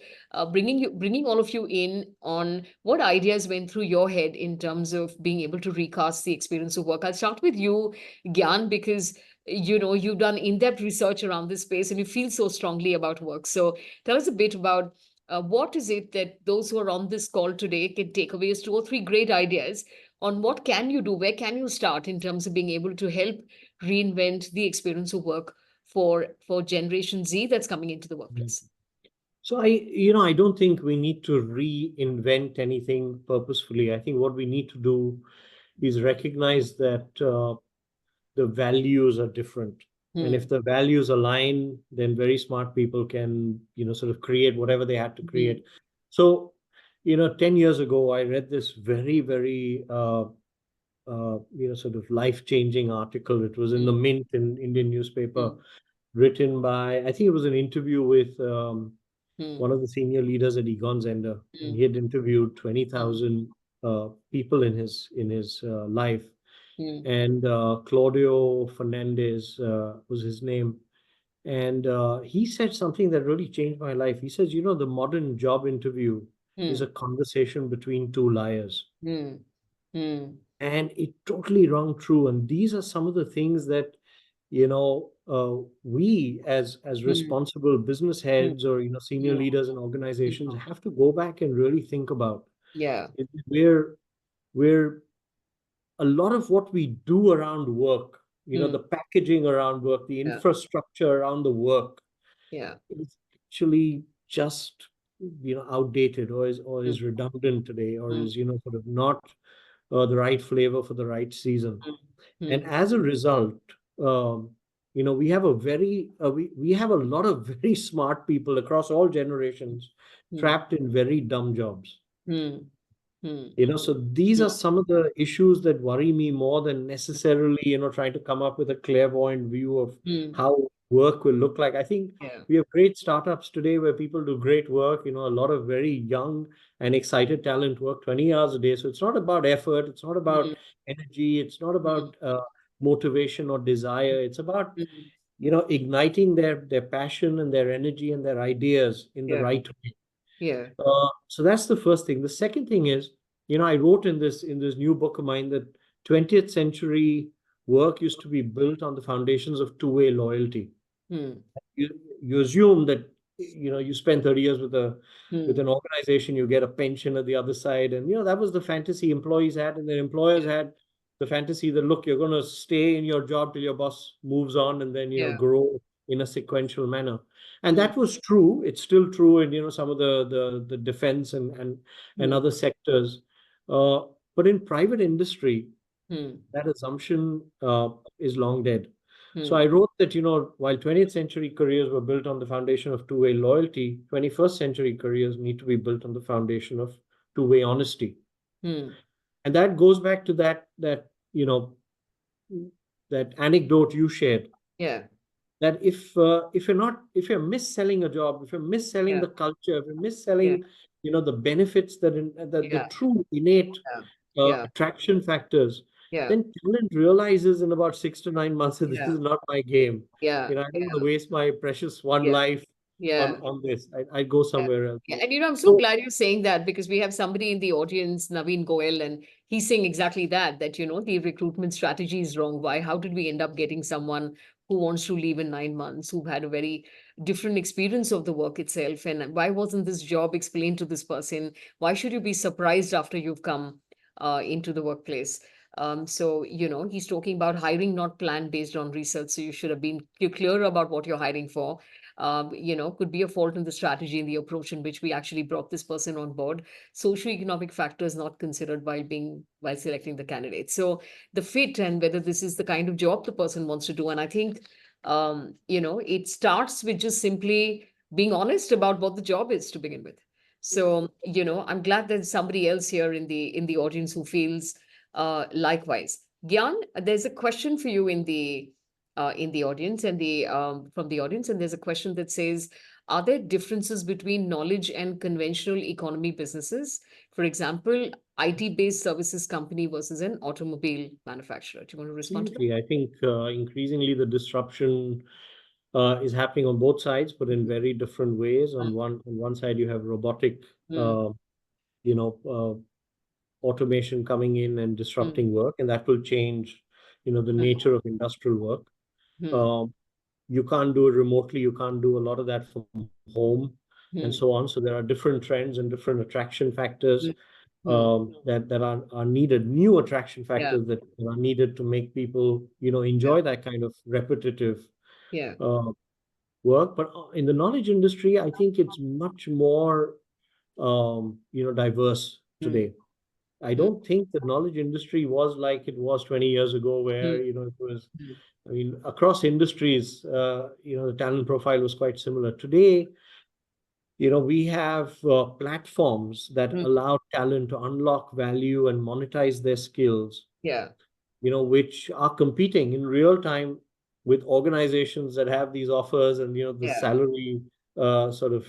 bringing all of you in on what ideas went through your head in terms of being able to recast the experience of work. I'll start with you, Gyan, because you've done in-depth research around this space and you feel so strongly about work. So tell us a bit about what is it that those who are on this call today can take away as 2 or 3 great ideas on what can you do, where can you start in terms of being able to help reinvent the experience of work for Generation Z that's coming into the workplace? So I don't think we need to reinvent anything purposefully. I think what we need to do is recognize that the values are different. And if the values align, then very smart people can, sort of create whatever they had to create. So, 10 years ago, I read this very, very, sort of life-changing article. It was in the Mint in Indian newspaper, written by, I think it was an interview with one of the senior leaders at Egon Zehnder. And he had interviewed 20,000 people in his life. And Claudio Fernandez was his name. And he said something that really changed my life. He says, the modern job interview is a conversation between two liars. And it totally rung true. And these are some of the things that, we as responsible business heads or, senior leaders in organizations have to go back and really think about. Yeah. We're a lot of what we do around work, the packaging around work, the infrastructure around the work, is actually just, outdated or is redundant today, or is, sort of not the right flavor for the right season. And as a result, we have we have a lot of very smart people across all generations trapped in very dumb jobs. So these are some of the issues that worry me more than necessarily, trying to come up with a clairvoyant view of how work will look like. I think we have great startups today where people do great work, a lot of very young and excited talent work 20 hours a day. So it's not about effort. It's not about energy. It's not about motivation or desire. It's about, igniting their passion and their energy and their ideas in the right way. So that's the first thing. The second thing is, I wrote in this new book of mine that 20th century work used to be built on the foundations of two-way loyalty. Hmm. You assume that you spend 30 years with Hmm. an organization, you get a pension at the other side, and that was the fantasy employees had, and their employers Yeah. had the fantasy that, look, you're going to stay in your job till your boss moves on, and then Yeah. grow in a sequential manner. And Hmm. that was true. It's still true in some of the defense and Hmm. other sectors. uh, but in private industry, Hmm. that assumption is long dead. So Hmm. I wrote that, while 20th century careers were built on the foundation of two-way loyalty, 21st century careers need to be built on the foundation of two-way honesty. Hmm. And that goes back to that anecdote you shared, Yeah. that if you're misselling a job, if you're misselling Yeah. the culture, if you're Yeah. misselling, the benefits the Yeah. true innate Yeah. Yeah. attraction factors, Yeah. then talent realizes in about 6 to 9 months that this Yeah. is not my game. Yeah. I don't want to waste my precious one Yeah. life on Yeah. this. I go Yeah. somewhere else. Yeah. And I'm so So glad you're saying that, because we have somebody in the audience, Naveen Goel, and he's saying exactly that, the recruitment strategy is wrong. Why? How did we end up getting someone who wants to leave in 9 months, who had a very different experience of the work itself? And why wasn't this job explained to this person? Why should you be surprised after you've come into the workplace? So, he's talking about hiring not planned based on research. So you should have been clear about what you're hiring for. Could be a fault in the strategy and the approach in which we actually brought this person on board. Socioeconomic factors not considered while selecting the candidate. So the fit and whether this is the kind of job the person wants to do. And I think it starts with just simply being honest about what the job is to begin with. So, I'm glad there's somebody else here in the audience who feels likewise. Gyan, there's a question for you in the audience and the from the audience, and there's a question that says, are there differences between knowledge and conventional economy businesses? For example, IT-based services company versus an automobile manufacturer. Do you want to respond to that? absolutely, I think increasingly the disruption is happening on both sides, but in very different ways. On one side, you have robotic, Mm, uh, you know, automation coming in and mm, disrupting work, and that will change, the mm, nature of industrial work. mm, Um, you can't do it remotely. You can't do a lot of that from home, and mm, so on. So there are different trends and different attraction factors mm, mm. that are needed, new attraction Yeah, factors that are needed to make people, yeah, enjoy that kind of repetitive yeah. uh, work. But in the knowledge industry, I think it's much more, diverse Mm, today. I mm, don't think the knowledge industry was like it was 20 years ago, where, mm, it was, mm, I mean, across industries, the talent profile was quite similar. Today, we have platforms that mm. allow talent to unlock value and monetize their skills, Yeah, which are competing in real time with organizations that have these offers and, the yeah, salary sort of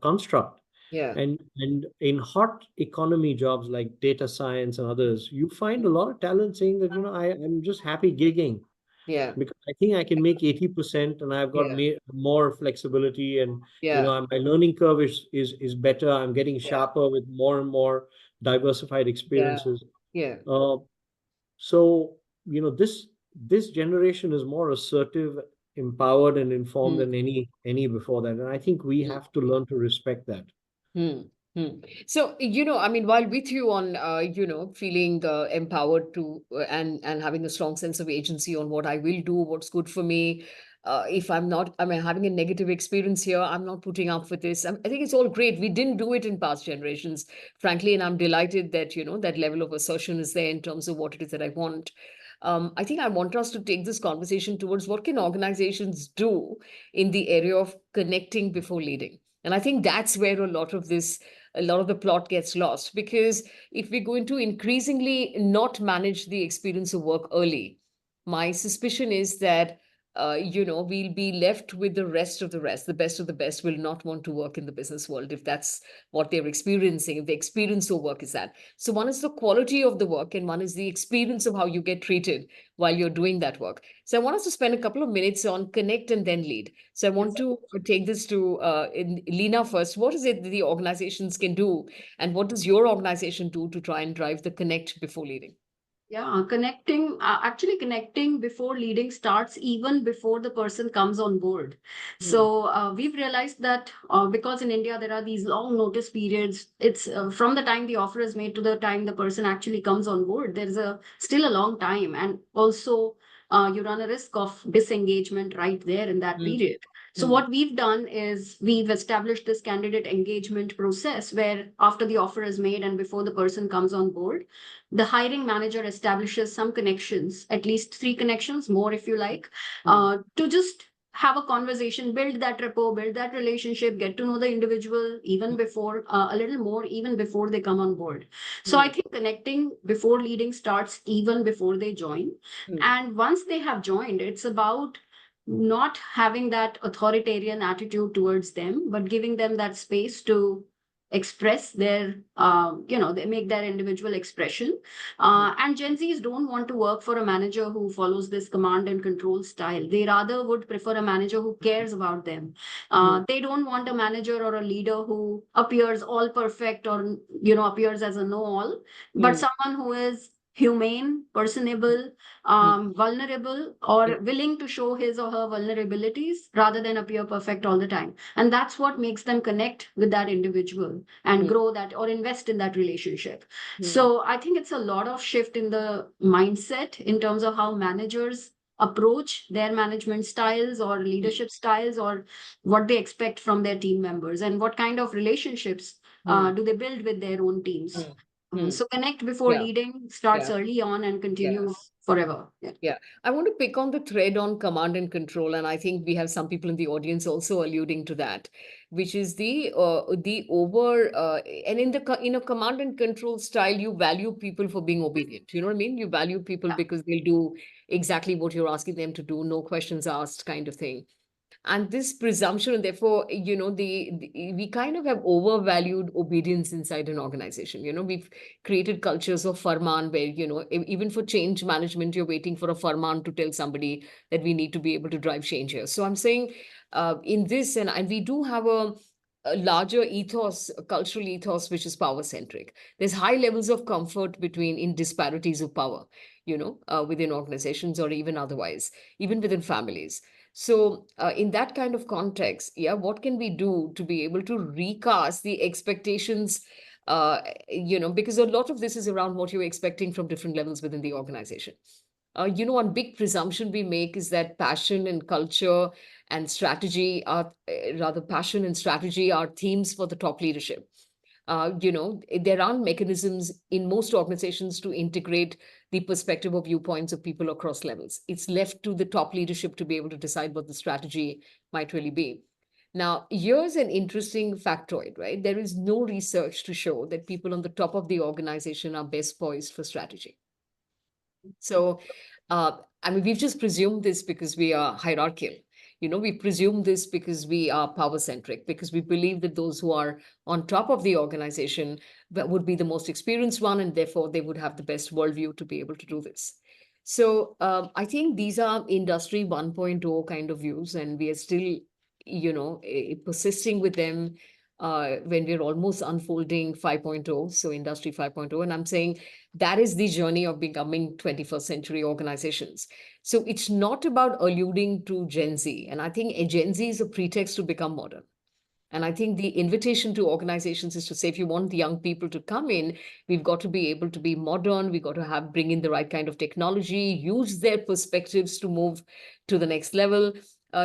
construct. yeah. And in hot economy jobs like data science and others, you find a Mm, lot of talent saying that, I'm just happy gigging yeah, because I think I can make 80% and I've got yeah, more flexibility, and yeah, my learning curve is better. I'm getting yeah, sharper with more and more diversified yeah, experiences. yeah. Uh, so, this generation is more assertive, empowered, and informed Mm, than any before that. And I think we mm. have to learn to respect that. Hmm. Hmm. So, I mean, while with you on, feeling empowered to and having a strong sense of agency on what I will do, what's good for me. If I'm having a negative experience here, I'm not putting up with this. I think it's all great. We didn't do it in past generations, frankly, and I'm delighted that, that level of assertion is there in terms of what it is that I want. I think I want us to take this conversation towards what can organizations do in the area of connecting before leading. And I think that's where a lot of the plot gets lost, because if we're going to increasingly not manage the experience of work early, my suspicion is that, we'll be left with the rest of the rest. The best of the best will not want to work in the business world if that's what they're experiencing, if the experience of work is that. So one is the quality of the work, and one is the experience of how you get treated while you're doing that work. So I want us to spend a couple of minutes on connect and then lead. So I want to take this to Lena first. What is it that the organizations can do, and what does your organization do to try and drive the connect before leading? Yeah, actually connecting before leading starts even before the person comes on board. So we've realized that because in India there are these long notice periods, it's from the time the offer is made to the time the person actually comes on board, there's still a long time. And also you run a risk of disengagement right there in that period. So what we've done is we've established this candidate engagement process where after the offer is made and before the person comes on board, the hiring manager establishes some connections, at least 3 connections, more if you like, to just have a conversation, build that rapport, build that relationship, get to know the individual even before, a little more, even before they come on board. So I think connecting before leading starts even before they join. And once they have joined, it's about not having that authoritarian attitude towards them, but giving them that space to express their, they make their individual expression. And Gen Zs don't want to work for a manager who follows this command and control style. They rather would prefer a manager who cares about them. They don't want a manager or a leader who appears all perfect or, appears as a know-all, but someone who is humane, personable, vulnerable, or willing to show his or her vulnerabilities rather than appear perfect all the time. And that's what makes them connect with that individual and grow that or invest in that relationship. So I think it's a lot of shift in the mindset in terms of how managers approach their management styles or leadership styles or what they expect from their team members and what kind of relationships do they build with their own teams. So connect before Yeah. leading starts Yeah. early on and continues forever. Yeah. Yeah, I want to pick on the thread on command and control, and I think we have some people in the audience also alluding to that, which is the over and in in a command and control style, you value people for being obedient. You know what I mean? You value people because they'll do exactly what you're asking them to do, no questions asked, kind of thing. And this presumption, and therefore, we kind of have overvalued obedience inside an organization. We've created cultures of farman where, even for change management, you're waiting for a farman to tell somebody that we need to be able to drive change here. So I'm saying in this, and we do have a larger ethos, a cultural ethos, which is power centric. There's high levels of comfort in disparities of power, within organizations or even otherwise, even within families. So, in that kind of context, yeah, what can we do to be able to recast the expectations? Because a lot of this is around what you're expecting from different levels within the organization. One big presumption we make is that passion and culture and strategy are rather passion and strategy are themes for the top leadership. There aren't mechanisms in most organizations to integrate the perspective or viewpoints of people across levels. It's left to the top leadership to be able to decide what the strategy might really be. Now, here's an interesting factoid, right? There is no research to show that people on the top of the organization are best poised for strategy. So, we've just presumed this because we are hierarchical. We presume this because we are power centric, because we believe that those who are on top of the organization that would be the most experienced one, and therefore they would have the best worldview to be able to do this. So I think these are industry 1.0 kind of views, and we are still, persisting with them when we're almost unfolding 5.0, so industry 5.0. And I'm saying that is the journey of becoming 21st century organizations. So it's not about alluding to Gen Z. And I think a Gen Z is a pretext to become modern. And I think the invitation to organizations is to say, if you want the young people to come in, we've got to be able to be modern. We've got to bring in the right kind of technology, use their perspectives to move to the next level,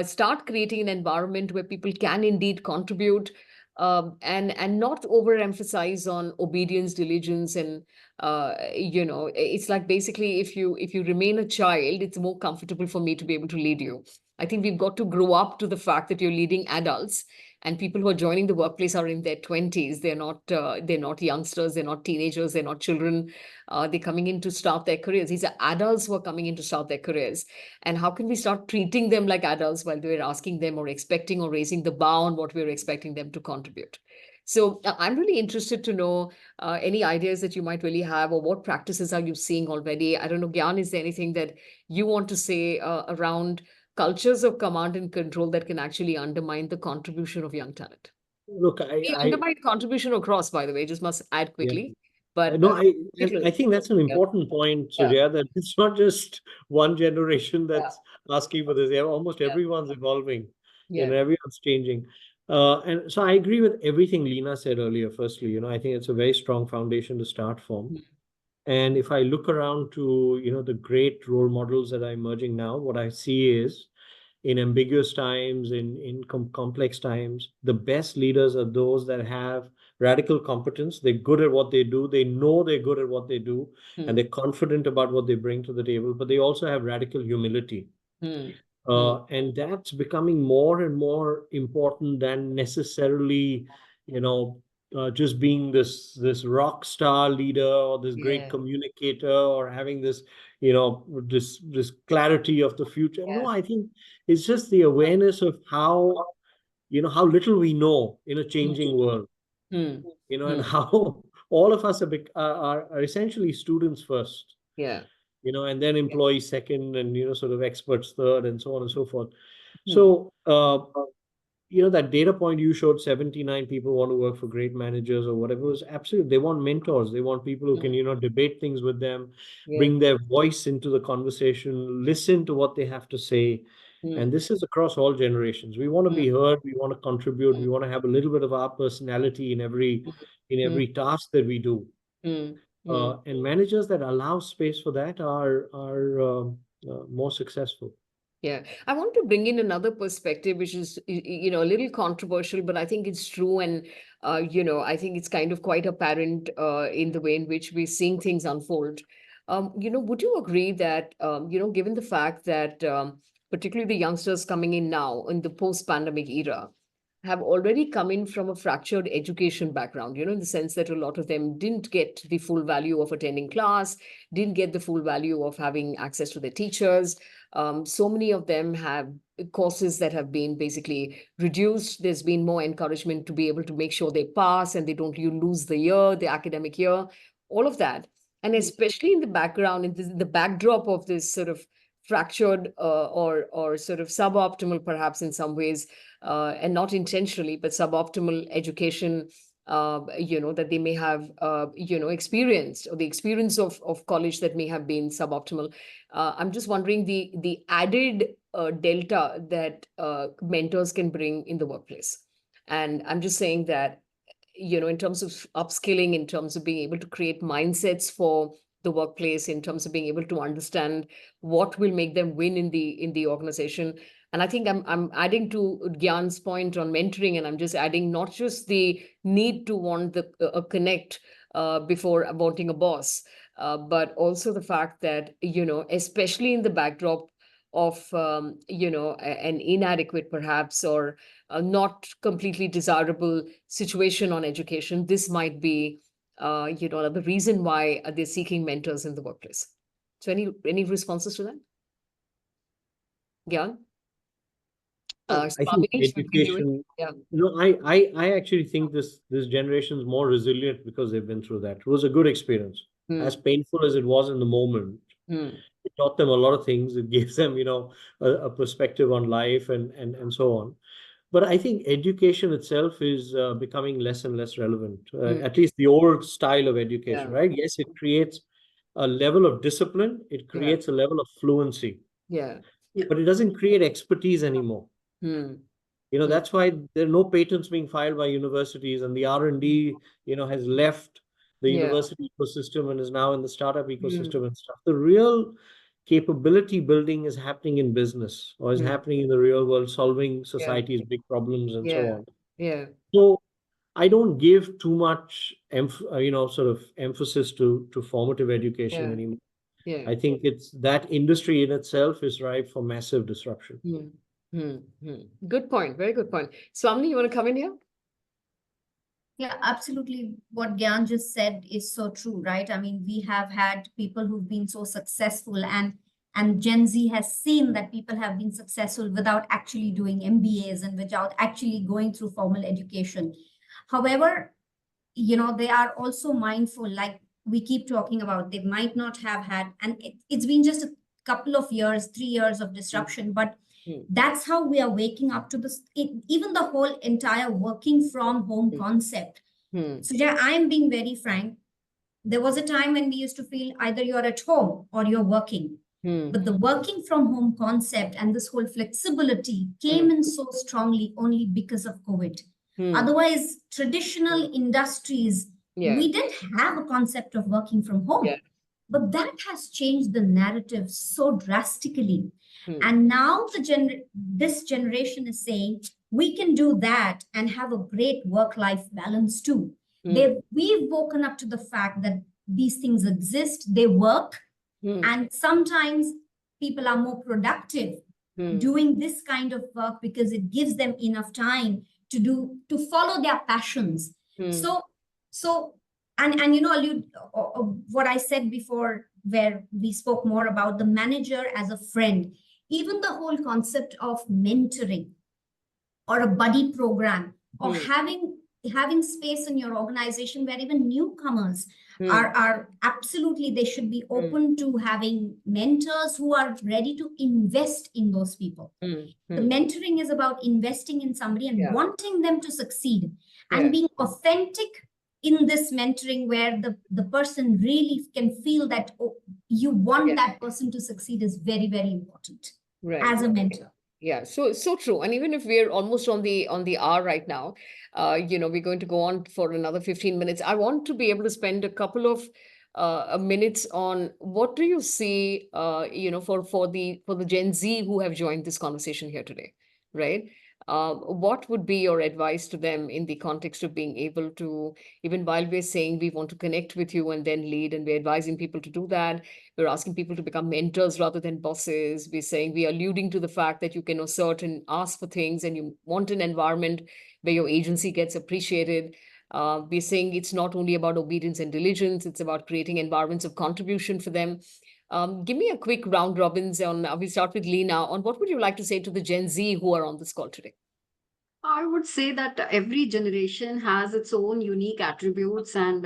start creating an environment where people can indeed contribute, and not overemphasize on obedience, diligence, and it's like basically if you remain a child, it's more comfortable for me to be able to lead you. I think we've got to grow up to the fact that you're leading adults, and people who are joining the workplace are in their 20s. They're not youngsters, they're not teenagers, they're not children. They're coming in to start their careers. These are adults who are coming in to start their careers. And how can we start treating them like adults while we're asking them or expecting or raising the bar on what we're expecting them to contribute? So I'm really interested to know any ideas that you might really have, or what practices are you seeing already? I don't know, Gyan, is there anything that you want to say around cultures of command and control that can actually undermine the contribution of young talent? Look, We undermine contribution across, by the way, just must add yeah, quickly. But No, little, I think that's an important point, yeah, Surya, that it's not just one generation yeah, that's asking for this. Almost yeah, everyone's evolving, yeah. everyone's changing. And so I agree with everything Lena said earlier. Firstly, I think it's a very strong foundation to start from. Mm, And if I look around to, the great role models that are emerging now, what I see is in ambiguous times, in complex times, the best leaders are those that have radical competence. They're good at what they do. They know they're good at what they do, and mm, they're confident about what they bring to the table, but they also have radical humility. mm, mm. And that's becoming more and more important than necessarily, you know, just being this rock star leader or this great Yeah, communicator or having this clarity of the future. yeah. No, I think it's just the awareness of how little we know in a Mm, changing world, mm, and mm. how all of us are essentially students first, Yeah. and then employees second, and sort of experts third, and so on and so forth. Mm, So that data point you showed, 79 people want to work for great managers or whatever, was absolutely, they want mentors, they want people who can mm, debate things with them, yeah. bring their voice into the conversation, listen to what they have to say. And Mm, this is across all generations. We want to mm, be heard, we want to contribute, mm, we want to have a little bit of our personality in every mm, in mm, every task that we do. mm, mm. And managers that allow space for that are more successful. Yeah, I want to bring in another perspective, which is, a little controversial, but I think it's true. And, I think it's kind of quite apparent in the way in which we're seeing things unfold. Would you agree that, given the fact that particularly the youngsters coming in now in the post-pandemic era, have already come in from a fractured education background, in the sense that a lot of them didn't get the full value of attending class, didn't get the full value of having access to their teachers. So many of them have courses that have been basically reduced. There's been more encouragement to be able to make sure they pass and they don't lose the academic year, all of that. And especially in the background, in the backdrop of this sort of fractured or sort of suboptimal, perhaps in some ways, and not intentionally, but suboptimal education, that they may have, experienced, or the experience of college that may have been suboptimal. I'm just wondering the added delta that mentors can bring in the workplace. And I'm just saying that, in terms of upskilling, in terms of being able to create mindsets for the workplace, in terms of being able to understand what will make them win in the organization. And I think I'm adding to Gyan's point on mentoring, and I'm just adding not just the need to want a connect before wanting a boss, but also the fact that, especially in the backdrop of, an inadequate perhaps, or not completely desirable situation on education, this might be, the reason why they're seeking mentors in the workplace. So any responses to that? Gyan? I think Swamini, should we give you it? education, Yeah. I actually think this generation is more resilient because they've been through that. It was a good experience. As Hmm. painful as it was in the moment, Hmm. it taught them a lot of things. It gave them, a perspective on life and so on. But I think education itself is becoming less and less relevant, Hmm. at least the old style of education, Yeah. right? Yes, it creates a level of discipline, it Yeah. creates a level of fluency, Yeah. but it doesn't create expertise anymore. Hmm. That's why there are no patents being filed by universities, and the R&D, has left the Yeah. university ecosystem and is now in the startup Hmm. ecosystem and stuff. The real capability building is happening in business, or is Hmm. happening in the real world, solving Yeah. society's big problems and so Yeah. on. Yeah. So I don't give too much, sort of emphasis to formative education Yeah. anymore. Yeah. I think it's that industry in itself is ripe for massive disruption. Hmm. Hmm. Hmm. Good point. Very good point. Swamini, you want to come in here? Yeah, absolutely. What Gyan just said is so true, right? I mean, we have had people who've been so successful, and Gen Z has seen that people have been successful without actually doing MBAs and without actually going through formal education. However, they are also mindful, like we keep talking about, they might not have had, and it's been just a couple of years, 3 years of disruption, but Hmm. that's how we are waking up to this, even the whole entire working from home Hmm. concept. Hmm. So yeah, I'm being very frank. there was a time when we used to feel either you're at home or you're working. Hmm. But the working from home concept and this whole flexibility came in so strongly only because of COVID. Hmm. Otherwise, traditional industries, Yeah. we didn't have a concept of working from home. Yeah. But that has changed the narrative so drastically. Hmm. And now this generation is saying we can do that and have a great work-life balance too. Hmm. We've woken up to the fact that these things exist, they work, Hmm. and sometimes people are more productive Hmm. doing this kind of work because it gives them enough time to follow their passions. Hmm. So and what I said before, where we spoke more about the manager as a friend, even the whole concept of mentoring or a buddy program, or having space in your organization where even newcomers are absolutely, they should be open to having mentors who are ready to invest in those people. The mentoring is about investing in somebody and wanting them to succeed, and being authentic in this mentoring, where the person really can feel that you want that person to succeed, is very, very important as a mentor. Yeah, so true. And even if we're almost on the hour right now, we're going to go on for another 15 minutes. I want to be able to spend a couple of minutes on what do you see, for the Gen Z who have joined this conversation here today, right? What would be your advice to them in the context of being able to, even while we're saying we want to connect with you and then lead, and we're advising people to do that, we're asking people to become mentors rather than bosses. We're alluding to the fact that you can assert and ask for things, and you want an environment where your agency gets appreciated. We're saying it's not only about obedience and diligence, it's about creating environments of contribution for them. Give me a quick round robins on, we start with Lee now, on what would you like to say to the Gen Z who are on this call today? I would say that every generation has its own unique attributes and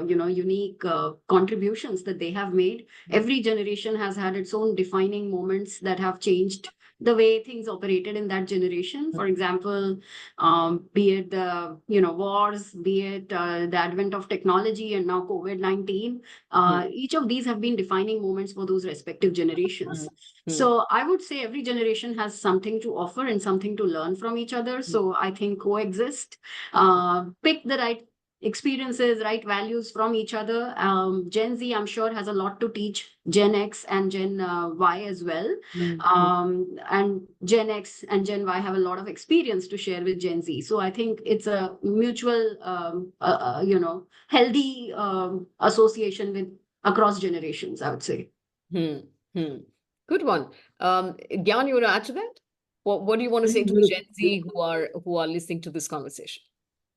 unique contributions that they have made. Every generation has had its own defining moments that have changed the way things operated in that generation. For example, be it the wars, be it the advent of technology, and now COVID-19. Each of these have been defining moments for those respective generations. So I would say every generation has something to offer and something to learn from each other. So I think coexist, pick the right experiences, right values from each other. Gen Z, I'm sure, has a lot to teach Gen X and Gen Y as well. And Gen X and Gen Y have a lot of experience to share with Gen Z. So I think it's a mutual, healthy association with across generations, I would say. Good one. Gyan, you want to add to that? What do you want to say to the Gen Z who are listening to this conversation?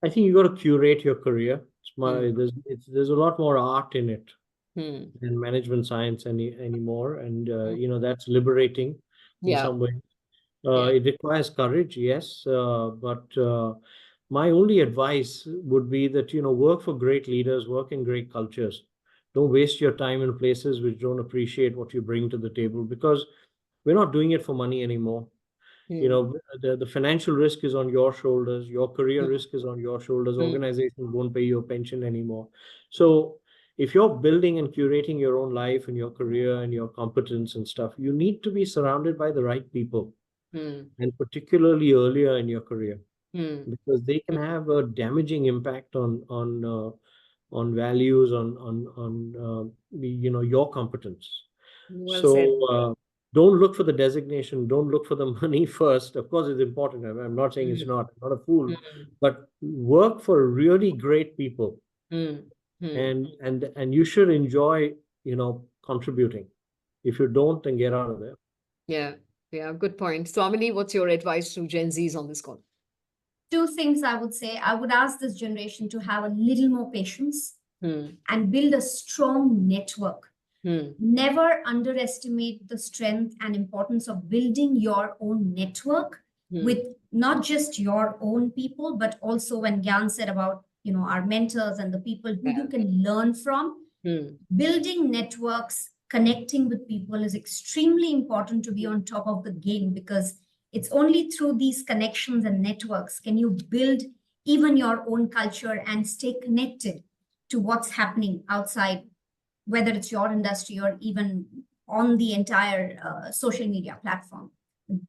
I think you got to curate your career. There's a lot more art in it than management science anymore, and that's liberating in some ways. It requires courage, yes, but my only advice would be that work for great leaders, work in great cultures. Don't waste your time in places which don't appreciate what you bring to the table, because we're not doing it for money anymore. The financial risk is on your shoulders, your career risk is on your shoulders. Organizations won't pay you a pension anymore. So if you're building and curating your own life and your career and your competence and stuff, you need to be surrounded by the right people, and particularly earlier in your career, because they can have a damaging impact on values, on your competence. Well said. Don't look for the designation. Don't look for the money first. Of course, it's important. I'm not saying it's not. I'm not a fool. But work for really great people, and you should enjoy, contributing. If you don't, then get out of there. Yeah, good point. Swamini, what's your advice to Gen Zs on this call? Two things I would say. I would ask this generation to have a little more patience and build a strong network. Never underestimate the strength and importance of building your own network with not just your own people, but also, when Gyan said about, our mentors and the people who you can learn from, building networks, connecting with people is extremely important to be on top of the game, because it's only through these connections and networks can you build even your own culture and stay connected to what's happening outside, whether it's your industry or even on the entire social media platform.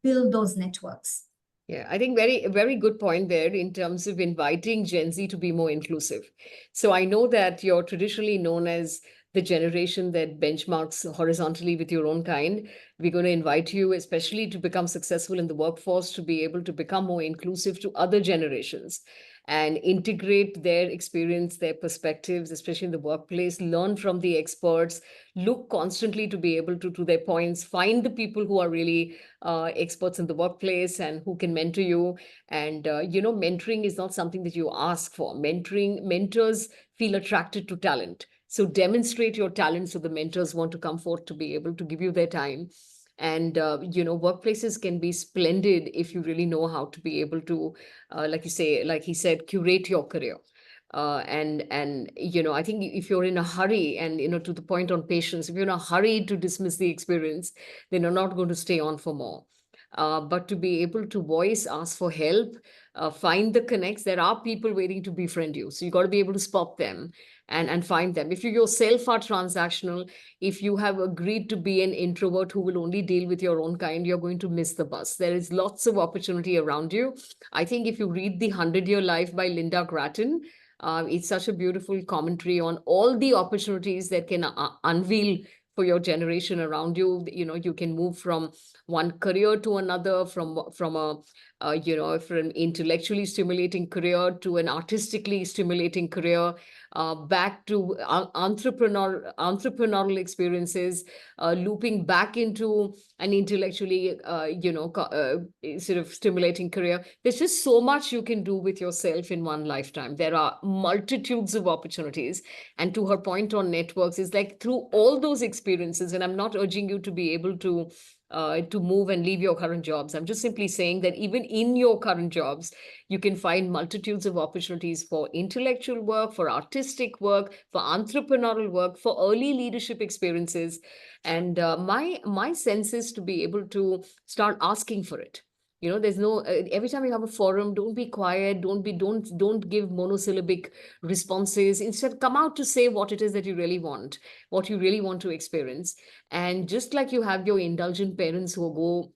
Build those networks. Yeah, I think very good point there in terms of inviting Gen Z to be more inclusive. So I know that you're traditionally known as the generation that benchmarks horizontally with your own kind. We're going to invite you, especially to become successful in the workforce, to be able to become more inclusive to other generations and integrate their experience, their perspectives, especially in the workplace, learn from the experts, look constantly to be able to their points, find the people who are really experts in the workplace and who can mentor you. And, mentoring is not something that you ask for. Mentors feel attracted to talent. So demonstrate your talent so the mentors want to come forth to be able to give you their time. And, workplaces can be splendid if you really know how to be able to, like he said, curate your career. I think if you're in a hurry and, to the point on patience, if you're in a hurry to dismiss the experience, then you're not going to stay on for more. But to be able to voice, ask for help, find the connects. There are people waiting to befriend you. So you got to be able to spot them and find them. If you yourself are transactional, if you have agreed to be an introvert who will only deal with your own kind, you're going to miss the bus. There is lots of opportunity around you. I think if you read The 100-Year Life by Linda Grattan, it's such a beautiful commentary on all the opportunities that can unveil for your generation around you. You can move from one career to another, from an intellectually stimulating career to an artistically stimulating career, back to entrepreneurial experiences, looping back into an intellectually, sort of stimulating career. There's just so much you can do with yourself in one lifetime. There are multitudes of opportunities. And to her point on networks, is like through all those experiences, and I'm not urging you to be able to move and leave your current jobs. I'm just simply saying that even in your current jobs, you can find multitudes of opportunities for intellectual work, for artistic work, for entrepreneurial work, for early leadership experiences. And my sense is to be able to start asking for it. There's no, every time you have a forum, don't be quiet, don't give monosyllabic responses. Instead, come out to say what it is that you really want, what you really want to experience. And just like you have your indulgent parents who go,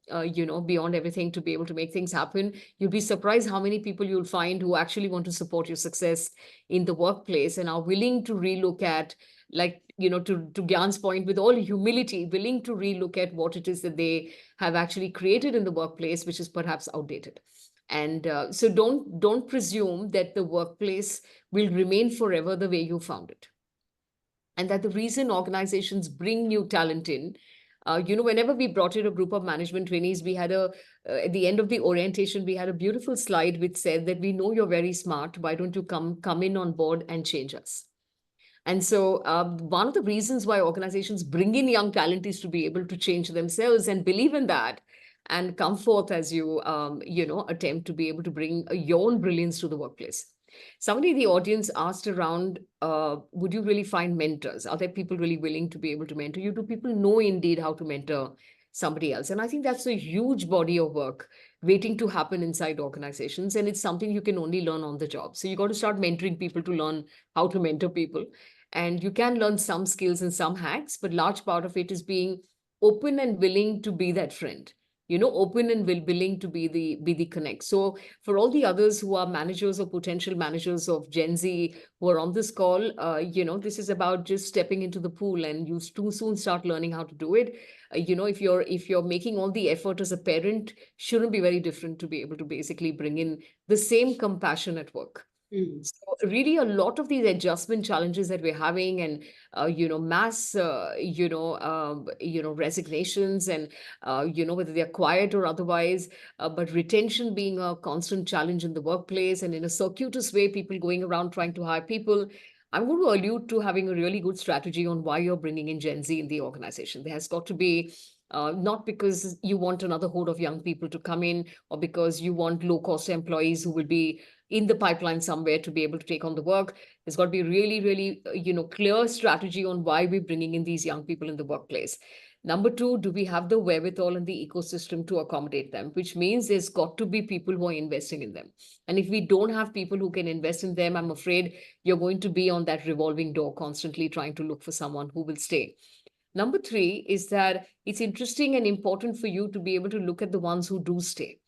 beyond everything to be able to make things happen, you'll be surprised how many people you'll find who actually want to support your success in the workplace and are willing to relook at, like, to Gyan's point, with all humility, willing to relook at what it is that they have actually created in the workplace, which is perhaps outdated. And so don't presume that the workplace will remain forever the way you found it. And that the reason organizations bring new talent in, whenever we brought in a group of management trainees, we had at the end of the orientation, we had a beautiful slide which said that we know you're very smart. Why don't you come in on board and change us? And so one of the reasons why organizations bring in young talent is to be able to change themselves and believe in that and come forth as you, attempt to be able to bring your own brilliance to the workplace. Somebody in the audience asked around, would you really find mentors? Are there people really willing to be able to mentor you? Do people know indeed how to mentor somebody else? And I think that's a huge body of work waiting to happen inside organizations. And it's something you can only learn on the job. So you got to start mentoring people to learn how to mentor people. And you can learn some skills and some hacks, but large part of it is being open and willing to be that friend. Open and willing to be the connect. So for all the others who are managers or potential managers of Gen Z who are on this call, this is about just stepping into the pool, and you too soon start learning how to do it. If you're making all the effort as a parent, shouldn't be very different to be able to basically bring in the same compassion at work. So really a lot of these adjustment challenges that we're having, and mass resignations, and whether they're quiet or otherwise, but retention being a constant challenge in the workplace, and in a circuitous way, people going around trying to hire people. I'm going to allude to having a really good strategy on why you're bringing in Gen Z in the organization. There has got to be not because you want another horde of young people to come in, or because you want low-cost employees who will be in the pipeline somewhere to be able to take on the work. There's got to be really, really, clear strategy on why we're bringing in these young people in the workplace. Number two, do we have the wherewithal and the ecosystem to accommodate them? Which means there's got to be people who are investing in them. And if we don't have people who can invest in them, I'm afraid you're going to be on that revolving door, constantly trying to look for someone who will stay. Number three is that it's interesting and important for you to be able to look at the ones who do stay.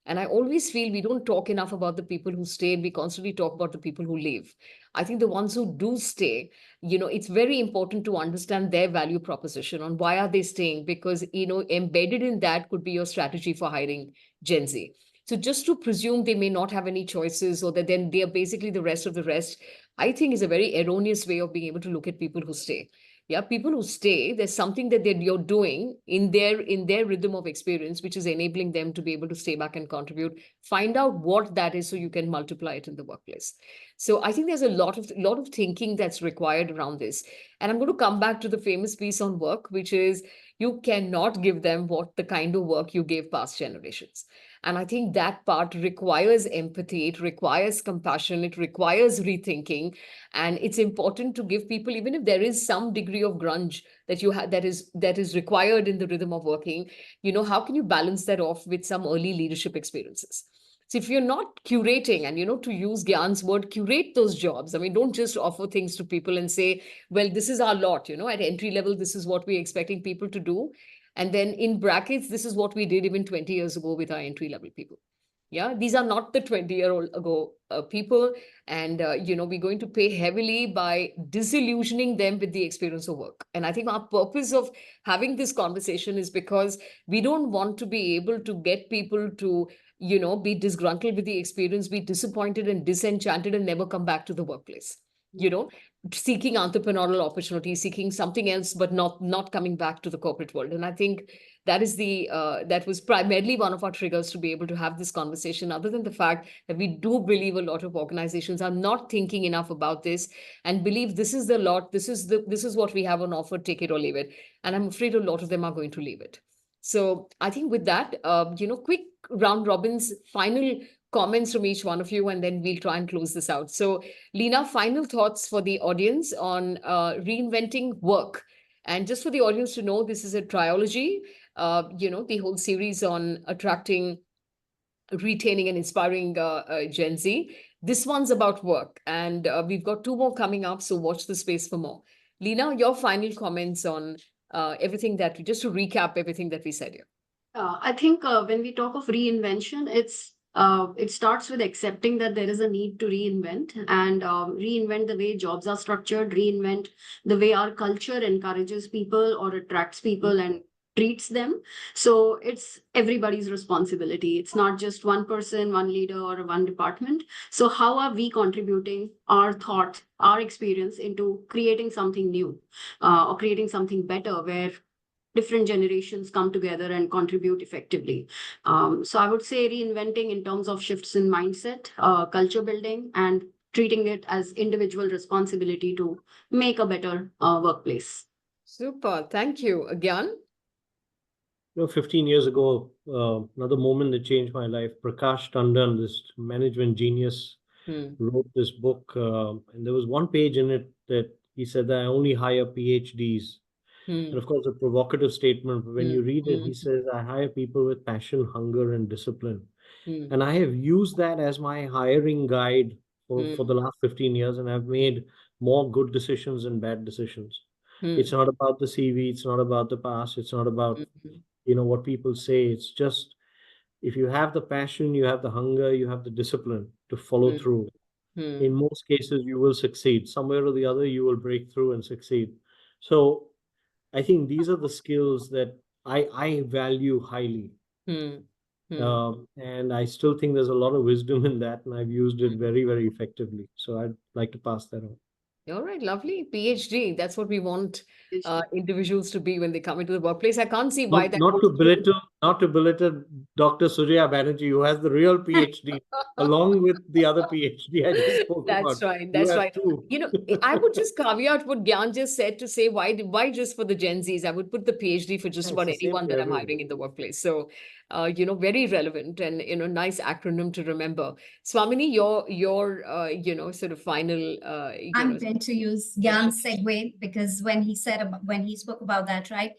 And I always feel we don't talk enough about the people who stay, and we constantly talk about the people who leave. I think the ones who do stay, it's very important to understand their value proposition on why are they staying, because, embedded in that could be your strategy for hiring Gen Z. So just to presume they may not have any choices or that then they are basically the rest of the rest, I think is a very erroneous way of being able to look at people who stay. Yeah, people who stay, there's something that you're doing in their rhythm of experience, which is enabling them to be able to stay back and contribute. Find out what that is so you can multiply it in the workplace. So I think there's a lot of thinking that's required around this. And I'm going to come back to the famous piece on work, which is you cannot give them what the kind of work you gave past generations. And I think that part requires empathy, it requires compassion, it requires rethinking. And it's important to give people, even if there is some degree of grunge that you have that is required in the rhythm of working, how can you balance that off with some early leadership experiences? So if you're not curating, and to use Gyan's word, curate those jobs. I mean, don't just offer things to people and say, well, this is our lot, at entry level, this is what we're expecting people to do. And then in brackets, this is what we did even 20 years ago with our entry level people. Yeah, these are not the 20-year-old ago people. And, we're going to pay heavily by disillusioning them with the experience of work. And I think our purpose of having this conversation is because we don't want to be able to get people to, be disgruntled with the experience, be disappointed and disenchanted and never come back to the workplace. Seeking entrepreneurial opportunities, seeking something else, but not coming back to the corporate world. And I think that is that was primarily one of our triggers to be able to have this conversation, other than the fact that we do believe a lot of organizations are not thinking enough about this and believe this is the lot, this is what we have on offer, take it or leave it. And I'm afraid a lot of them are going to leave it. So I think with that, quick round robins, final comments from each one of you, and then we'll try and close this out. So Leena, final thoughts for the audience on reinventing work. And just for the audience to know, this is a trilogy, the whole series on attracting, retaining and inspiring Gen Z. This one's about work, and we've got two more coming up, so watch the space for more. Leena, your final comments on everything just to recap everything that we said here. I think when we talk of reinvention, it starts with accepting that there is a need to reinvent and reinvent the way jobs are structured, reinvent the way our culture encourages people or attracts people and treats them. So it's everybody's responsibility. It's not just one person, one leader, or one department. So how are we contributing our thought, our experience into creating something new or creating something better where different generations come together and contribute effectively. So I would say reinventing in terms of shifts in mindset, culture building, and treating it as individual responsibility to make a better workplace. Super. Thank you. Gyan? 15 years ago, another moment that changed my life, Prakash Tandon, this management genius, wrote this book. And there was one page in it that he said that I only hire PhDs. And of course, a provocative statement, but when you read it, he says, I hire people with passion, hunger, and discipline. And I have used that as my hiring guide for the last 15 years, and I've made more good decisions than bad decisions. It's not about the CV, it's not about the past, it's not about, what people say. It's just, if you have the passion, you have the hunger, you have the discipline to follow through. In most cases, you will succeed. Somewhere or the other, you will break through and succeed. So I think these are the skills that I value highly. And I still think there's a lot of wisdom in that, and I've used it very, very effectively. So I'd like to pass that on. All right, lovely. PhD. That's what we want individuals to be when they come into the workplace. I can't see why not to belittle Dr. Surya Banerjee, who has the real PhD, along with the other PhD I just spoke about. That's right. That's right. I would just caveat what Gyan just said to say, why just for the Gen Zs? I would put the PhD for just about anyone that I'm hiring in the workplace. So, very relevant and, nice acronym to remember. Swamini, your sort of final, I'm going to use Gyan's segue because when he spoke about that, right?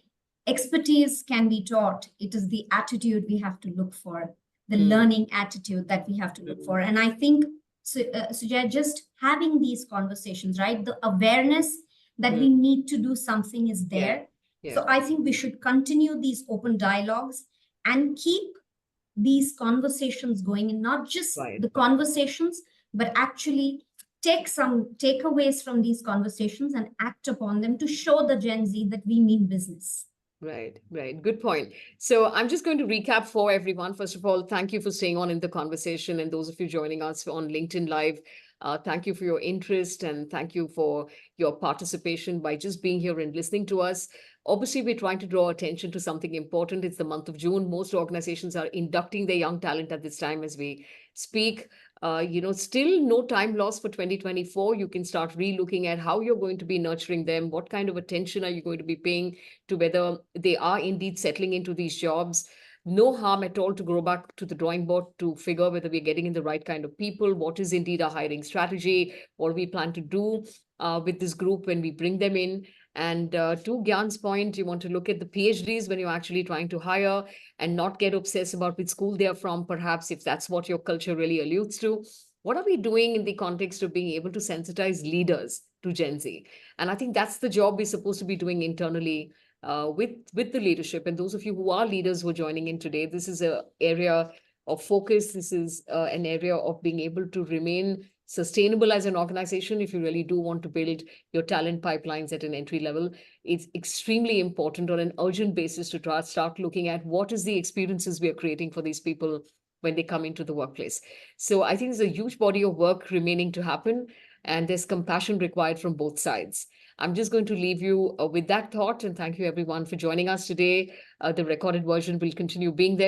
expertise can be taught. It is the attitude we have to look for, the learning attitude that we have to look for. And I think, Sujay, just having these conversations, right? The awareness that we need to do something is there. Yeah. So I think we should continue these open dialogues and keep these conversations going, and not just the conversations, but actually take some takeaways from these conversations and act upon them to show the Gen Z that we mean business. Right. Good point. So I'm just going to recap for everyone. First of all, thank you for staying on in the conversation. And those of you joining us on LinkedIn Live, thank you for your interest and thank you for your participation by just being here and listening to us. Obviously, we're trying to draw attention to something important. It's the month of June. Most organizations are inducting their young talent at this time as we speak. Still no time lost for 2024. You can start re-looking at how you're going to be nurturing them. What kind of attention are you going to be paying to whether they are indeed settling into these jobs? No harm at all to go back to the drawing board to figure whether we're getting in the right kind of people. What is indeed our hiring strategy? What do we plan to do with this group when we bring them in? And to Gyan's point, you want to look at the PhDs when you're actually trying to hire and not get obsessed about which school they're from, perhaps, if that's what your culture really alludes to. What are we doing in the context of being able to sensitize leaders to Gen Z? And I think that's the job we're supposed to be doing internally with the leadership. And those of you who are leaders who are joining in today, this is an area of focus. This is an area of being able to remain sustainable as an organization. If you really do want to build your talent pipelines at an entry level, it's extremely important on an urgent basis to start looking at what is the experiences we are creating for these people when they come into the workplace. So I think there's a huge body of work remaining to happen, and there's compassion required from both sides. I'm just going to leave you with that thought, and thank you everyone for joining us today. The recorded version will continue being there.